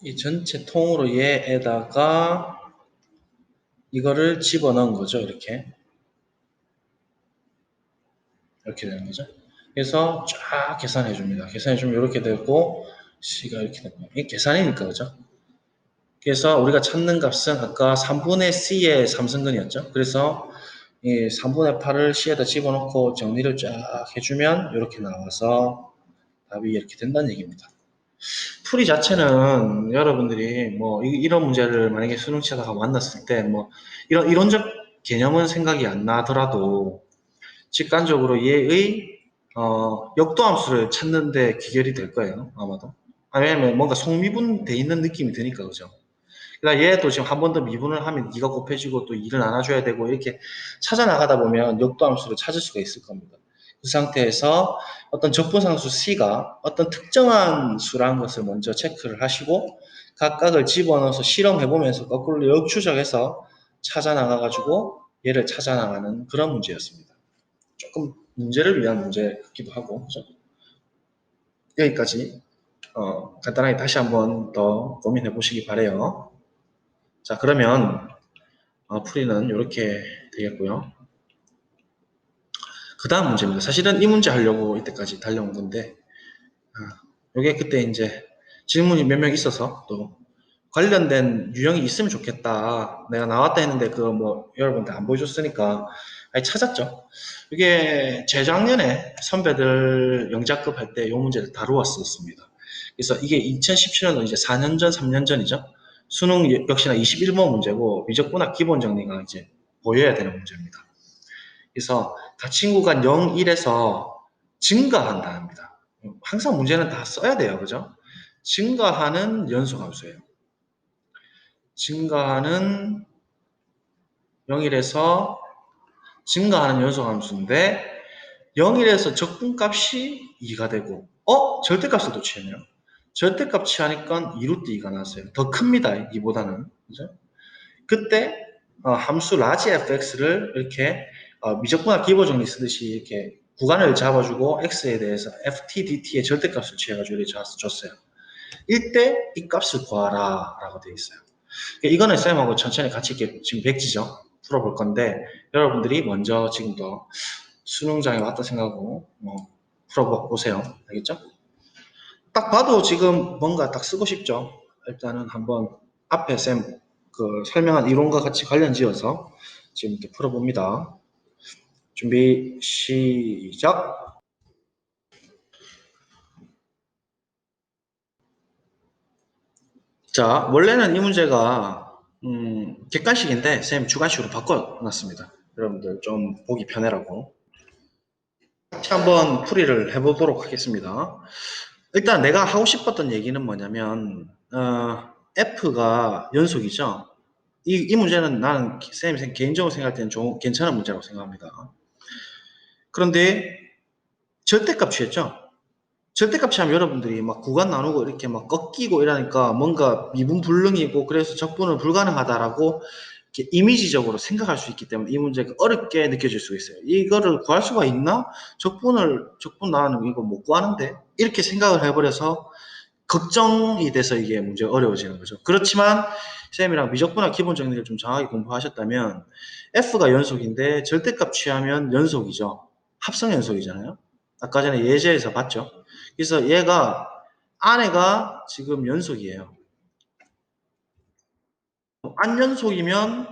이 전체 통으로 얘에다가 이거를 집어넣은 거죠. 이렇게 되는 거죠. 그래서 쫙 계산해 줍니다. 계산해 주면 이렇게 되고 C가 이렇게 됩니다. 이게 계산이니까 그죠? 그래서 우리가 찾는 값은 아까 3분의 C의 삼성근이었죠. 그래서 이 3분의 8을 C에다 집어넣고 정리를 쫙 해주면 이렇게 나와서 답이 이렇게 된다는 얘기입니다. 풀이 자체는 여러분들이 뭐 이런 문제를 만약에 수능 치다가 만났을 때 뭐 이런 이론적 개념은 생각이 안 나더라도 직관적으로 얘의 역도함수를 찾는데 귀결이 될 거예요. 아마도. 왜냐면 뭔가 속미분돼 있는 느낌이 드니까 그죠. 그러니까 얘도 지금 한 번 더 미분을 하면 2가 곱해지고 또 2를 나눠줘야 되고 이렇게 찾아 나가다 보면 역도함수를 찾을 수가 있을 겁니다. 그 상태에서 어떤 적분상수 C가 어떤 특정한 수라는 것을 먼저 체크를 하시고 각각을 집어넣어서 실험해보면서 거꾸로 역추적해서 찾아 나가가지고 얘를 찾아 나가는 그런 문제였습니다. 조금 문제를 위한 문제 같기도 하고 그죠? 여기까지 간단하게 다시 한번 더 고민해 보시기 바래요. 자, 그러면 풀이는 이렇게 되겠고요. 그 다음 문제입니다. 사실은 이 문제 하려고 이때까지 달려온 건데 이게 그때 이제 질문이 몇 명 있어서 또 관련된 유형이 있으면 좋겠다. 내가 나왔다 했는데 그거 뭐 여러분들 안 보여줬으니까 찾았죠. 이게 재작년에 선배들 영작급 할 때 이 문제를 다루었었습니다. 그래서 이게 2017년도 이제 4년 전, 3년 전이죠. 수능 역시나 21번 문제고 미적분학 기본 정리가 이제 보여야 되는 문제입니다. 그래서 가칭구간 0, 1에서 증가한다 합니다. 항상 문제는 다 써야 돼요. 그죠? 증가하는 연소함수예요. 증가하는 0일에서 증가하는 연소함수인데 0일에서 적분값이 2가 되고 절대값을 취하네요. 절대값 취하니까 2루트 2가 나왔어요. 더 큽니다. 2보다는. 그죠? 그때 함수 라지 fx를 이렇게 미적분학 기본정리 쓰듯이 이렇게 구간을 잡아주고 x에 대해서 ft dt의 절대값을 취해가지고 이렇게 줬어요. 이때 이 값을 구하라 라고 되어 있어요. 이거는 쌤하고 천천히 같이 이렇게 지금 백지죠. 풀어볼 건데 여러분들이 먼저 지금부터 수능장에 왔다 생각하고 풀어보세요. 알겠죠? 딱 봐도 지금 뭔가 딱 쓰고 싶죠. 일단은 한번 앞에 쌤 그 설명한 이론과 같이 관련 지어서 지금 이렇게 풀어봅니다. 준비 시작. 자, 원래는 이 문제가 객관식인데 쌤 주관식으로 바꿔놨습니다. 여러분들 좀 보기 편해라고. 같이 한번 풀이를 해보도록 하겠습니다. 일단 내가 하고 싶었던 얘기는 뭐냐면 F가 연속이죠. 이 문제는 나는 쌤이 개인적으로 생각할 때는 괜찮은 문제라고 생각합니다. 그런데 절대값 취했죠? 절대값 취하면 여러분들이 막 구간 나누고 이렇게 막 꺾이고 이러니까 뭔가 미분불능이고 그래서 적분은 불가능하다라고 이렇게 이미지적으로 생각할 수 있기 때문에 이 문제가 어렵게 느껴질 수가 있어요. 이거를 구할 수가 있나? 적분 나누는 이거 못 구하는데? 이렇게 생각을 해버려서 걱정이 돼서 이게 문제가 어려워지는 거죠. 그렇지만 쌤이랑 미적분학 기본 정리를 좀 정확하게 공부하셨다면 F가 연속인데 절대값 취하면 연속이죠. 합성 연속이잖아요. 아까 전에 예제에서 봤죠. 그래서 얘가 안에가 지금 연속이에요. 안연속이면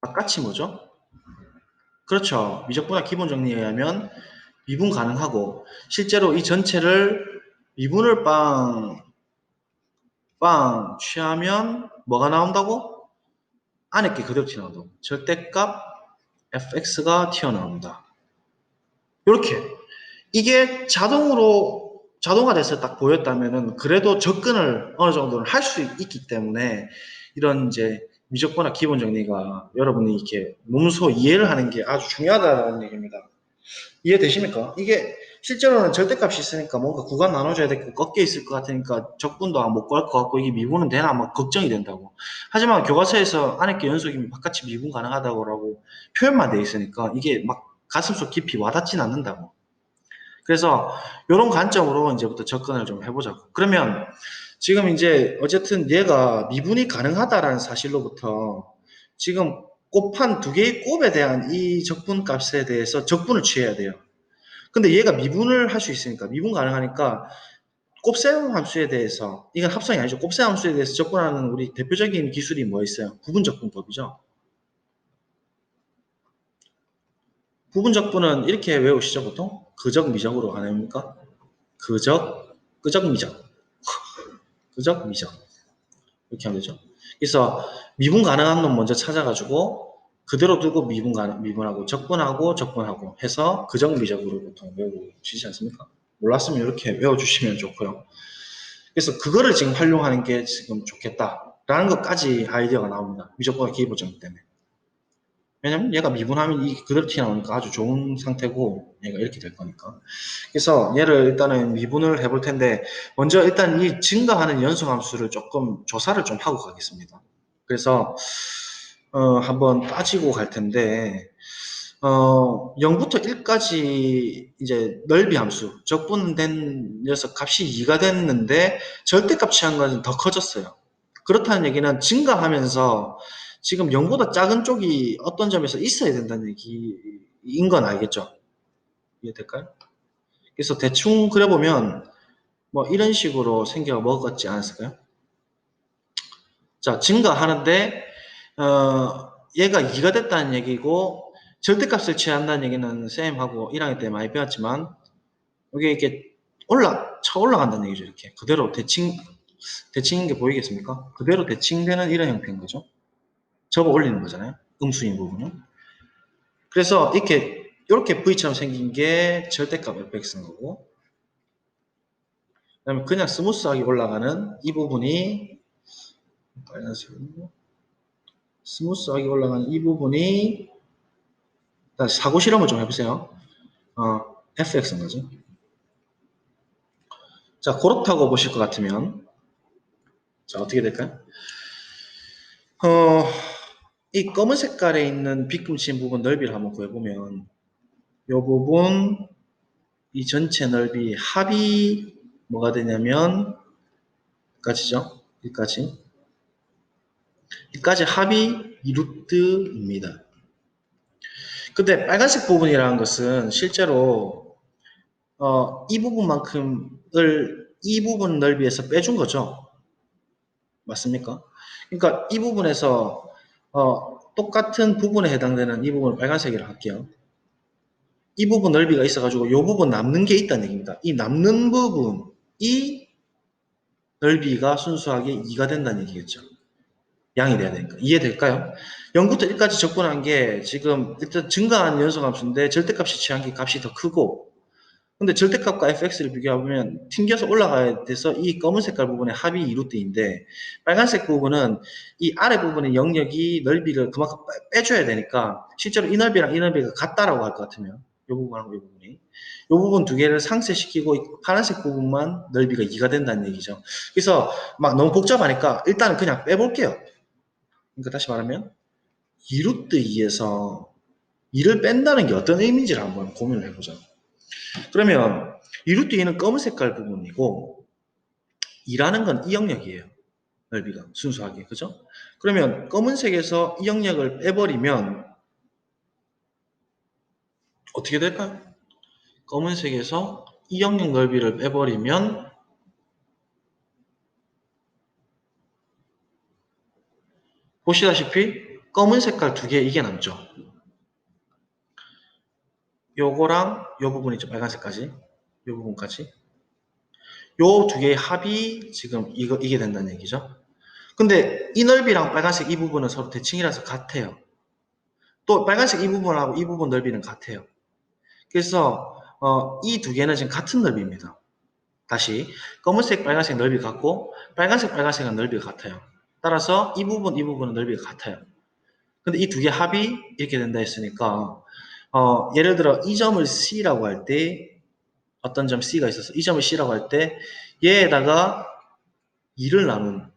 바깥이 뭐죠? 그렇죠. 미적분학 기본 정리에 의하면 미분 가능하고 실제로 이 전체를 미분을 빵 취하면 뭐가 나온다고? 안에 게 그대로 튀어나온다고. 절대값 fx가 튀어나온다. 이렇게 이게 자동화돼서 딱 보였다면은 그래도 접근을 어느 정도는 할 수 있기 때문에 이런 이제 미적분학 기본 정리가 여러분이 이렇게 몸소 이해를 하는 게 아주 중요하다는 얘기입니다. 이해되십니까? 이게 실제로는 절대값이 있으니까 뭔가 구간 나눠줘야 되고 꺾여 있을 것 같으니까 적분도 못 구할 것 같고 이게 미분은 되나 막 걱정이 된다고. 하지만 교과서에서 안에 게 연속이면 바깥이 미분 가능하다고 표현만 돼 있으니까 이게 막 가슴속 깊이 와닿진 않는다고. 그래서 이런 관점으로 이제부터 접근을 좀 해보자고. 그러면 지금 이제 어쨌든 얘가 미분이 가능하다라는 사실로부터 지금 곱한 두 개의 곱에 대한 이 적분값에 대해서 적분을 취해야 돼요. 근데 얘가 미분을 할 수 있으니까 미분 가능하니까 곱셈 함수에 대해서 이건 합성이 아니죠. 곱셈 함수에 대해서 접근하는 우리 대표적인 기술이 뭐 있어요? 부분적분법이죠. 부분적분은 이렇게 외우시죠 보통? 그적 미적으로 가능합니까? 끄적 미적 끄적 미적 이렇게 하면 되죠. 그래서 미분 가능한 놈 먼저 찾아가지고 그대로 두고 미분하고 적분하고 해서 그적 미적으로 보통 외우시지 않습니까? 몰랐으면 이렇게 외워주시면 좋고요. 그래서 그거를 지금 활용하는 게 지금 좋겠다라는 것까지 아이디어가 나옵니다. 미적분의 기본적 때문에. 왜냐면 얘가 미분하면 이 그대로 튀어나오니까 아주 좋은 상태고 얘가 이렇게 될 거니까. 그래서 얘를 일단은 미분을 해볼 텐데 먼저 일단 이 증가하는 연소함수를 조금 조사를 좀 하고 가겠습니다. 그래서 한번 따지고 갈 텐데 0부터 1까지 이제 넓이 함수, 적분된 녀석 값이 2가 됐는데 절대값 취한 것은 더 커졌어요. 그렇다는 얘기는 증가하면서 지금 0보다 작은 쪽이 어떤 점에서 있어야 된다는 얘기인 건 알겠죠? 이해될까요? 그래서 대충 그려보면 뭐 이런 식으로 생겨 먹었지 않았을까요? 자, 증가하는데 얘가 2가 됐다는 얘기고 절대값을 취한다는 얘기는 쌤하고 1학년 때 많이 배웠지만 이게 이렇게 쳐 올라간다는 얘기죠. 이렇게 그대로 대칭인 게 보이겠습니까? 그대로 대칭되는 이런 형태인 거죠. 접어 올리는 거잖아요. 음수인 부분은. 그래서 이렇게 V처럼 생긴 게 절대값 fx인 거고 그다음에 그냥 스무스하게 올라가는 이 부분이 빨간색으로 스무스하게 올라가는 이 부분이 다시 사고 실험을 좀 해보세요. fx인 거죠. 자, 그렇다고 보실 것 같으면 자, 어떻게 될까요? 이 검은 색깔에 있는 빗금친 부분 넓이를 한번 구해보면 이 부분 이 전체 넓이 합이 뭐가 되냐면 여기까지죠. 여기까지 합이 2루트입니다. 근데 빨간색 부분이라는 것은 실제로 이 부분만큼을 이 부분 넓이에서 빼준 거죠. 맞습니까? 그러니까 이 부분에서 똑같은 부분에 해당되는 이 부분을 빨간색이라고 할게요. 이 부분 넓이가 있어가지고 이 부분 남는 게 있다는 얘기입니다. 이 남는 부분, 이 넓이가 순수하게 2가 된다는 얘기겠죠. 양이 돼야 되니까. 이해될까요? 0부터 1까지 접근한 게 지금 일단 증가한 연소함수인데 절대값이 취한 게 값이 더 크고 근데 절대값과 fx를 비교해보면 튕겨서 올라가야 돼서 이 검은 색깔 부분의 합이 2루트인데 빨간색 부분은 이 아래 부분의 영역이 넓이를 그만큼 빼줘야 되니까 실제로 이 넓이랑 이 넓이가 같다라고 할 것 같으면 이 부분하고 이 부분이 이 부분 두 개를 상쇄시키고 이 파란색 부분만 넓이가 2가 된다는 얘기죠. 그래서 막 너무 복잡하니까 일단은 그냥 빼볼게요. 그러니까 다시 말하면 2루트 2에서 2를 뺀다는 게 어떤 의미인지를 한번 고민을 해보자. 그러면 2루트 2는 검은 색깔 부분이고 2라는 건 이 영역이에요. 넓이가 순수하게. 그죠? 그러면 검은색에서 이 영역을 빼버리면 어떻게 될까요? 검은색에서 이 영역 넓이를 빼버리면 보시다시피 검은 색깔 두 개 이게 남죠. 요거랑 요 부분 있죠. 빨간색까지. 요 부분까지. 요 두 개의 합이 지금 이게 된다는 얘기죠. 근데 이 넓이랑 빨간색 이 부분은 서로 대칭이라서 같아요. 또 빨간색 이 부분하고 이 부분 넓이는 같아요. 그래서 이 두 개는 지금 같은 넓이입니다. 다시 검은색 빨간색 넓이 같고 빨간색 빨간색은 넓이가 같아요. 따라서 이 부분 이 부분은 넓이가 같아요. 근데 이 두 개 합이 이렇게 된다 했으니까 예를 들어 이 점을 C라고 할 때 어떤 점 C가 있어서 이 점을 C라고 할 때 얘에다가 2를 나눈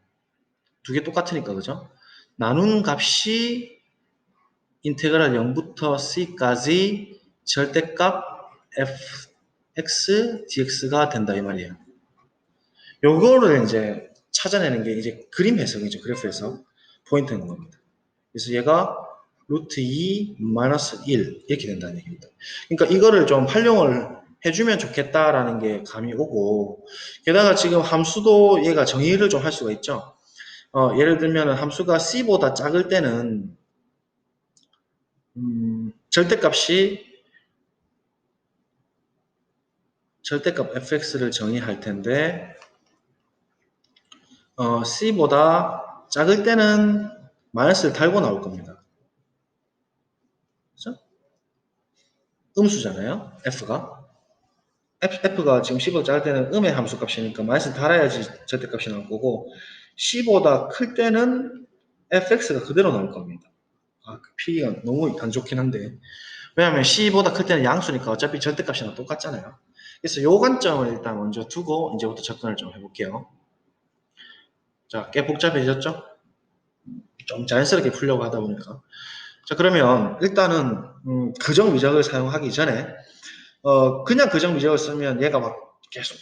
두 개 똑같으니까 그죠? 나눈 값이 인테그랄 0부터 C까지 절대값 fx dx가 된다 이 말이에요. 요거를 이제 찾아내는 게 이제 그림 해석이죠. 그래프 해석. 포인트인 겁니다. 그래서 얘가 루트 2 마이너스 1 이렇게 된다는 얘기입니다. 그러니까 이거를 좀 활용을 해주면 좋겠다라는 게 감이 오고 게다가 지금 함수도 얘가 정의를 좀 할 수가 있죠. 예를 들면 함수가 c보다 작을 때는 절대값 fx를 정의할 텐데 c보다 작을 때는 마이너스를 달고 나올 겁니다. 그죠? 음수잖아요. F가 지금 c보다 작을 때는 음의 함수 값이니까 마이너스를 달아야지 절대값이 나올 거고 c보다 클 때는 fx가 그대로 나올 겁니다. 그 P가 너무 안 좋긴 한데 왜냐하면 c보다 클 때는 양수니까 어차피 절대값이랑 똑같잖아요. 그래서 요 관점을 일단 먼저 두고 이제부터 접근을 좀 해볼게요. 자, 꽤 복잡해졌죠? 좀 자연스럽게 풀려고 하다 보니까. 자, 그러면 일단은 그정 미적을 사용하기 전에 그냥 그정 미적을 쓰면 얘가 막 계속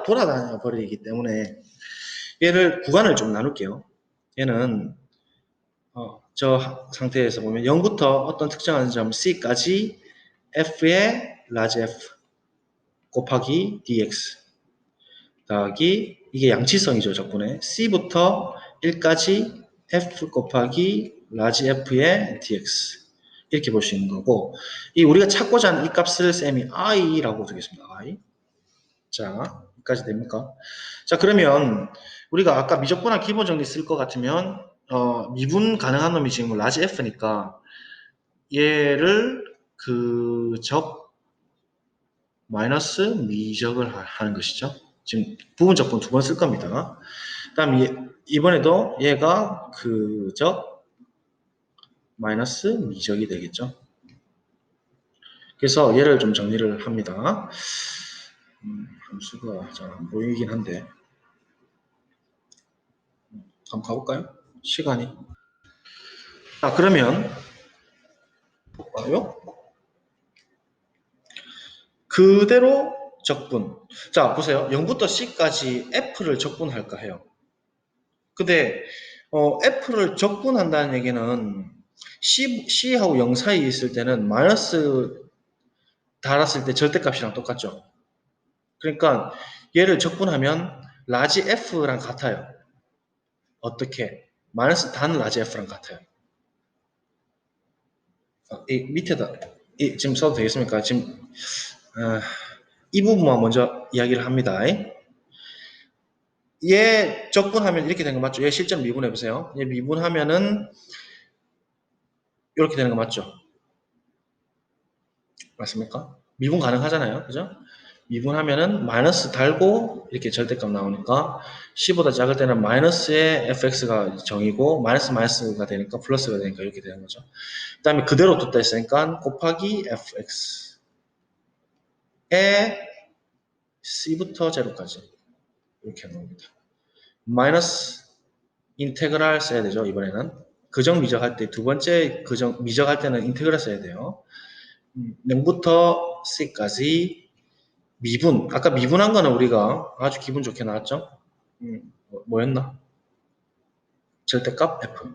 돌아다녀 버리기 때문에 얘를 구간을 좀 나눌게요. 얘는 저 상태에서 보면 0부터 어떤 특정한 점 C까지 F의 라지 F 곱하기 dx 더하기 이게 양치성이죠. 적분에 C부터 1까지 F 곱하기 라지 F의 dx 이렇게 볼 수 있는 거고 이 우리가 찾고자 하는 이 값을 쌤이 i라고 두겠습니다. i. 자, 여기까지 됩니까? 자, 그러면 우리가 아까 미적분할 기본 정리 쓸 것 같으면 미분 가능한 놈이 지금 라지 F니까 얘를 그 적 마이너스 미적을 하는 것이죠. 지금 부분적분 두 번 쓸 겁니다. 그 다음 이번에도 얘가 그저 마이너스 미적이 되겠죠. 그래서 얘를 좀 정리를 합니다. 함수가 잘 안 보이긴 한데 한번 가볼까요? 시간이. 자, 그러면 볼까요? 그대로 적분. 자, 보세요. 0부터 C까지 F를 적분할까 해요. 근데 F를 적분한다는 얘기는 C하고 0 사이에 있을 때는 마이너스 달았을 때 절대값이랑 똑같죠. 그러니까 얘를 적분하면 라지 F랑 같아요. 어떻게? 마이너스 단 라지 F랑 같아요. 이 밑에다 지금 써도 되겠습니까? 지금 이 부분만 먼저 이야기를 합니다. 얘 적분하면 이렇게 되는 거 맞죠? 얘 실전 미분해 보세요. 얘 미분하면은 이렇게 되는 거 맞죠? 맞습니까? 미분 가능하잖아요. 그죠? 미분하면은 마이너스 달고 이렇게 절대값 나오니까 C보다 작을 때는 마이너스의 fx가 정이고 마이너스가 되니까 플러스가 되니까 이렇게 되는 거죠. 그 다음에 그대로 뒀다 했으니까 곱하기 fx에 c부터 제로까지 이렇게 나옵니다. 마이너스 인테그랄 써야 되죠. 이번에는 그정 미적할 때 두 번째 그정 미적할 때는 인테그랄 써야 돼요. 0부터 c까지 미분. 아까 미분한 거는 우리가 아주 기분 좋게 나왔죠? 뭐였나? 절대값 f.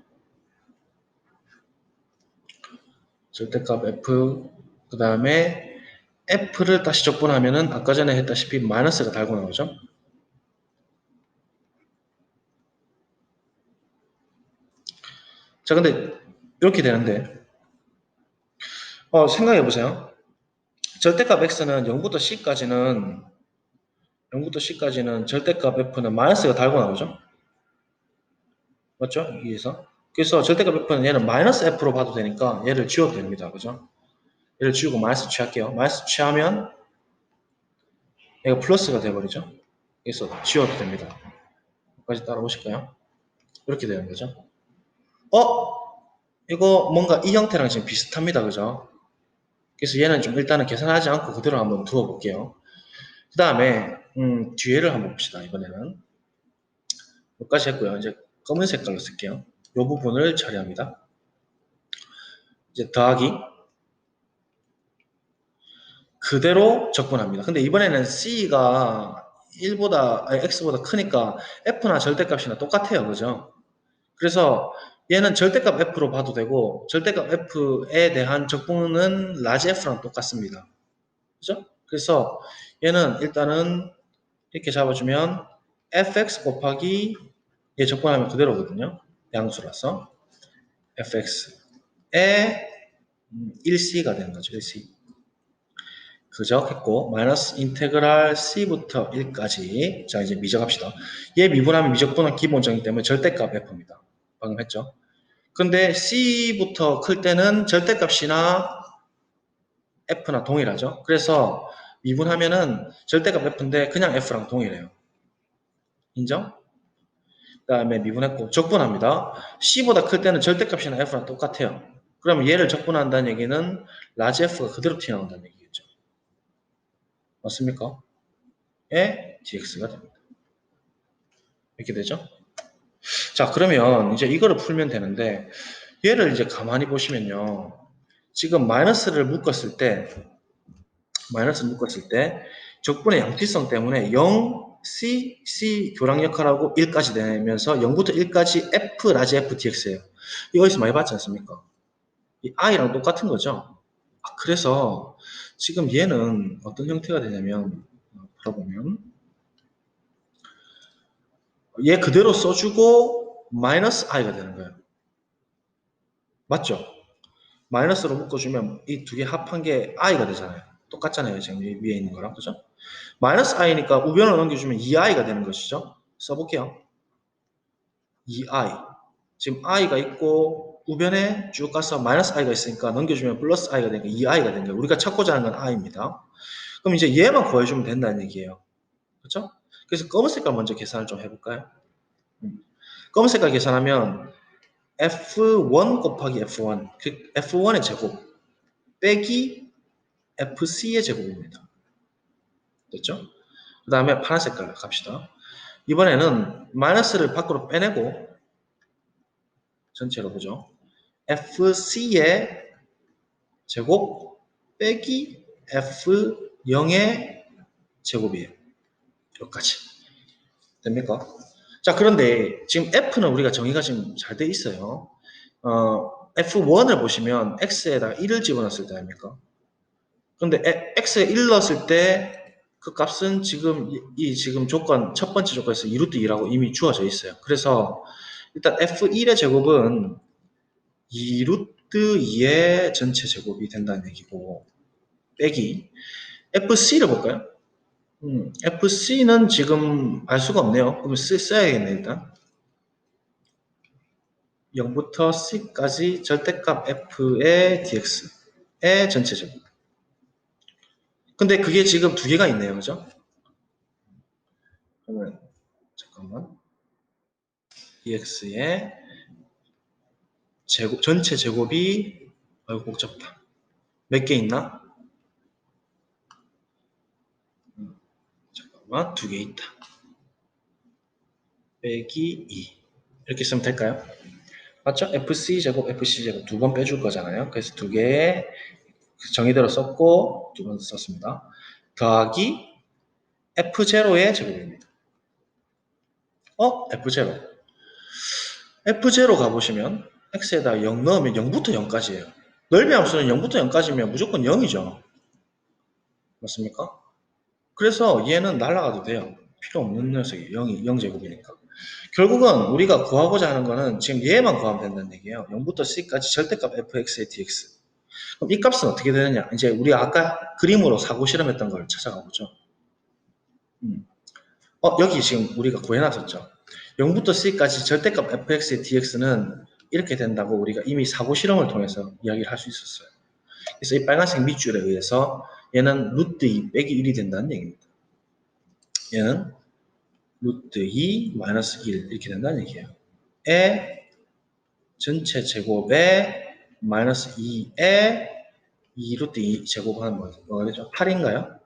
절대값 f. 그 다음에 f를 다시 적분하면은 아까 전에 했다시피 마이너스가 달고 나오죠? 자, 근데 이렇게 되는데 생각해 보세요. 절대값 x는 0부터 c까지는 절대값 f는 마이너스가 달고 나오죠? 맞죠? 여기에서. 그래서 절대값 f는 얘는 마이너스 f로 봐도 되니까 얘를 지워도 됩니다. 그죠? 얘를 지우고 마이너스 취할게요. 마이너스 취하면 얘가 플러스가 돼버리죠. 그래서 지워도 됩니다. 여기까지 따라오실까요? 이렇게 되는 거죠. 이거 뭔가 이 형태랑 지금 비슷합니다. 그죠? 그래서 얘는 좀 일단은 계산하지 않고 그대로 한번 두어 볼게요. 그 다음에 뒤에를 한번 봅시다. 이번에는 여기까지 했고요. 이제 검은 색깔로 쓸게요. 이 부분을 처리합니다. 이제 더하기 그대로 적분합니다. 근데 이번에는 C가 1보다 아니 X보다 크니까 F나 절대값이나 똑같아요. 그죠? 그래서 얘는 절대값 F로 봐도 되고 절대값 F에 대한 적분은 라지 F랑 똑같습니다. 그죠? 그래서 얘는 일단은 이렇게 잡아주면 fx 곱하기 얘 적분하면 그대로거든요. 양수라서 fx에 1c가 되는 거죠. 1c. 그죠? 했고 마이너스 인테그랄 c부터 1까지 자 이제 미적합시다. 얘 미분하면 미적분은 기본적이기 때문에 절대값 f입니다. 방금 했죠? 근데 c부터 클 때는 절대값이나 f나 동일하죠? 그래서 미분하면은 절대값 f인데 그냥 f랑 동일해요. 인정? 그 다음에 미분했고 적분합니다. C보다 클 때는 절대값이나 F랑 똑같아요. 그럼 얘를 적분한다는 얘기는 라지 F가 그대로 튀어나온다는 얘기겠죠. 맞습니까? 에 dx가 됩니다. 이렇게 되죠? 자, 그러면 이제 이거를 풀면 되는데 얘를 이제 가만히 보시면요. 지금 마이너스를 묶었을 때 적분의 양피성 때문에 0, C 교랑 역할하고 1까지 되면서 0부터 1까지 F 라지 F dx예요. 이거 어디서 많이 봤지 않습니까? 이 I랑 똑같은 거죠. 그래서 지금 얘는 어떤 형태가 되냐면 풀어보면 얘 그대로 써주고 마이너스 I가 되는 거예요. 맞죠? 마이너스로 묶어주면 이 두 개 합한 게 I가 되잖아요. 똑같잖아요. 지금 위에 있는 거랑. 그죠? 마이너스 i니까 우변을 넘겨주면 2i가 되는 것이죠. 써볼게요. 2i. 지금 i가 있고 우변에 쭉 가서 마이너스 i가 있으니까 넘겨주면 플러스 i가 되니까 2i가 되는 거예요. 우리가 찾고자 하는 건 i입니다. 그럼 이제 얘만 구해주면 된다는 얘기예요. 그렇죠? 그래서 검은 색깔 먼저 계산을 좀 해볼까요? 검은 색깔 계산하면 F1 곱하기 F1, 그 F1의 제곱 빼기 FC의 제곱입니다. 됐죠? 그 다음에 파란 색깔 갑시다. 이번에는 마이너스를 밖으로 빼내고 전체로 보죠. FC의 제곱 빼기 F0의 제곱이에요. 여기까지. 됩니까? 자, 그런데 지금 F는 우리가 정의가 지금 잘 돼 있어요. F1을 보시면 X에다가 1을 집어넣었을 때 아닙니까? 근데 X에 1 넣었을 때 그 값은 지금 지금 조건, 첫 번째 조건에서 2루트 2라고 이미 주어져 있어요. 그래서 일단 F1의 제곱은 2루트 2의 전체 제곱이 된다는 얘기고, 빼기 FC를 볼까요? FC는 지금 알 수가 없네요. 그럼 써야겠네, 일단. 0부터 C까지 절대값 F의 DX의 전체 제곱. 근데 그게 지금 두 개가 있네요. 그죠? 그러면, 잠깐만. DX의 제곱, 전체 제곱이, 아이고, 복잡하다. 몇 개 있나? 잠깐만, 두 개 있다. 빼기 2. 이렇게 쓰면 될까요? 맞죠? FC 제곱, FC 제곱 두 번 빼줄 거잖아요. 그래서 두 개의 정의대로 썼고, 두 번 썼습니다. 더하기 F0의 제곱입니다. F0. F0 가보시면 X에다 0 넣으면 0부터 0까지예요. 넓이 함수는 0부터 0까지면 무조건 0이죠. 맞습니까? 그래서 얘는 날아가도 돼요. 필요 없는 녀석이 0제곱이니까. 결국은 우리가 구하고자 하는 거는 지금 얘만 구하면 된다는 얘기예요. 0부터 C까지 절대값 fx의 dx. 그럼 이 값은 어떻게 되느냐? 이제 우리 아까 그림으로 사고 실험했던 걸 찾아가 보죠. 여기 지금 우리가 구해놨었죠. 0부터 C까지 절대값 fx의 dx는 이렇게 된다고 우리가 이미 사고 실험을 통해서 이야기를 할 수 있었어요. 그래서 이 빨간색 밑줄에 의해서 얘는 루트 2 빼기 1이 된다는 얘기입니다. 얘는 루트 2 마이너스 1 이렇게 된다는 얘기예요. 에 전체 제곱에 마이너스 2에 2 루트 2 제곱하면 뭐가 되죠? 8인가요?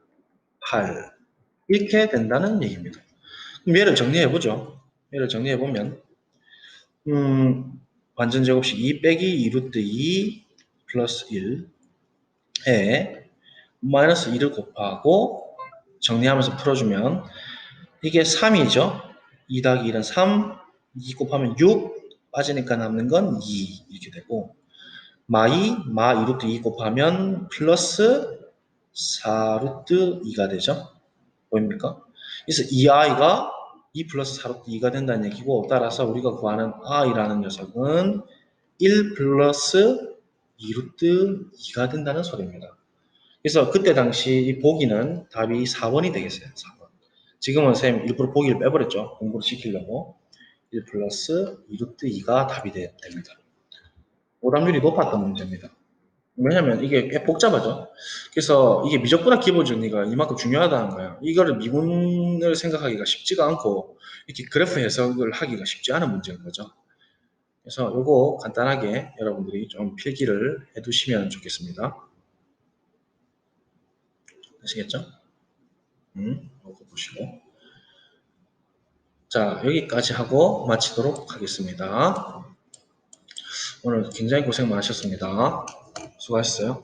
8 이렇게 된다는 얘기입니다. 그럼 얘를 정리해보죠. 얘를 정리해보면 완전 제곱식 2 빼기 2 루트 2 플러스 1에 마이너스 2를 곱하고 정리하면서 풀어주면 이게 3이죠. 2 더하기 1은 3, 2 곱하면 6, 빠지니까 남는 건 2 이렇게 되고 마 2루트 2 곱하면 플러스 4루트 2가 되죠. 보입니까? 그래서 이 i가 2 플러스 4루트 2가 된다는 얘기고 따라서 우리가 구하는 i라는 녀석은 1 플러스 2루트 2가 된다는 소리입니다. 그래서 그때 당시 이 보기는 답이 4번이 되겠어요. 4번. 지금은 선생님 일부러 보기를 빼버렸죠. 공부를 시키려고. 1 플러스 2루트 2가 답이 됩니다. 오답률이 높았던 문제입니다. 왜냐면 이게 꽤 복잡하죠. 그래서 이게 미적분학 기본 정리가 이만큼 중요하다는 거예요. 이거를 미분을 생각하기가 쉽지가 않고 이렇게 그래프 해석을 하기가 쉽지 않은 문제인 거죠. 그래서 이거 간단하게 여러분들이 좀 필기를 해두시면 좋겠습니다. 아시겠죠? 이거 보시고. 자, 여기까지 하고 마치도록 하겠습니다. 오늘 굉장히 고생 많으셨습니다. 수고하셨어요.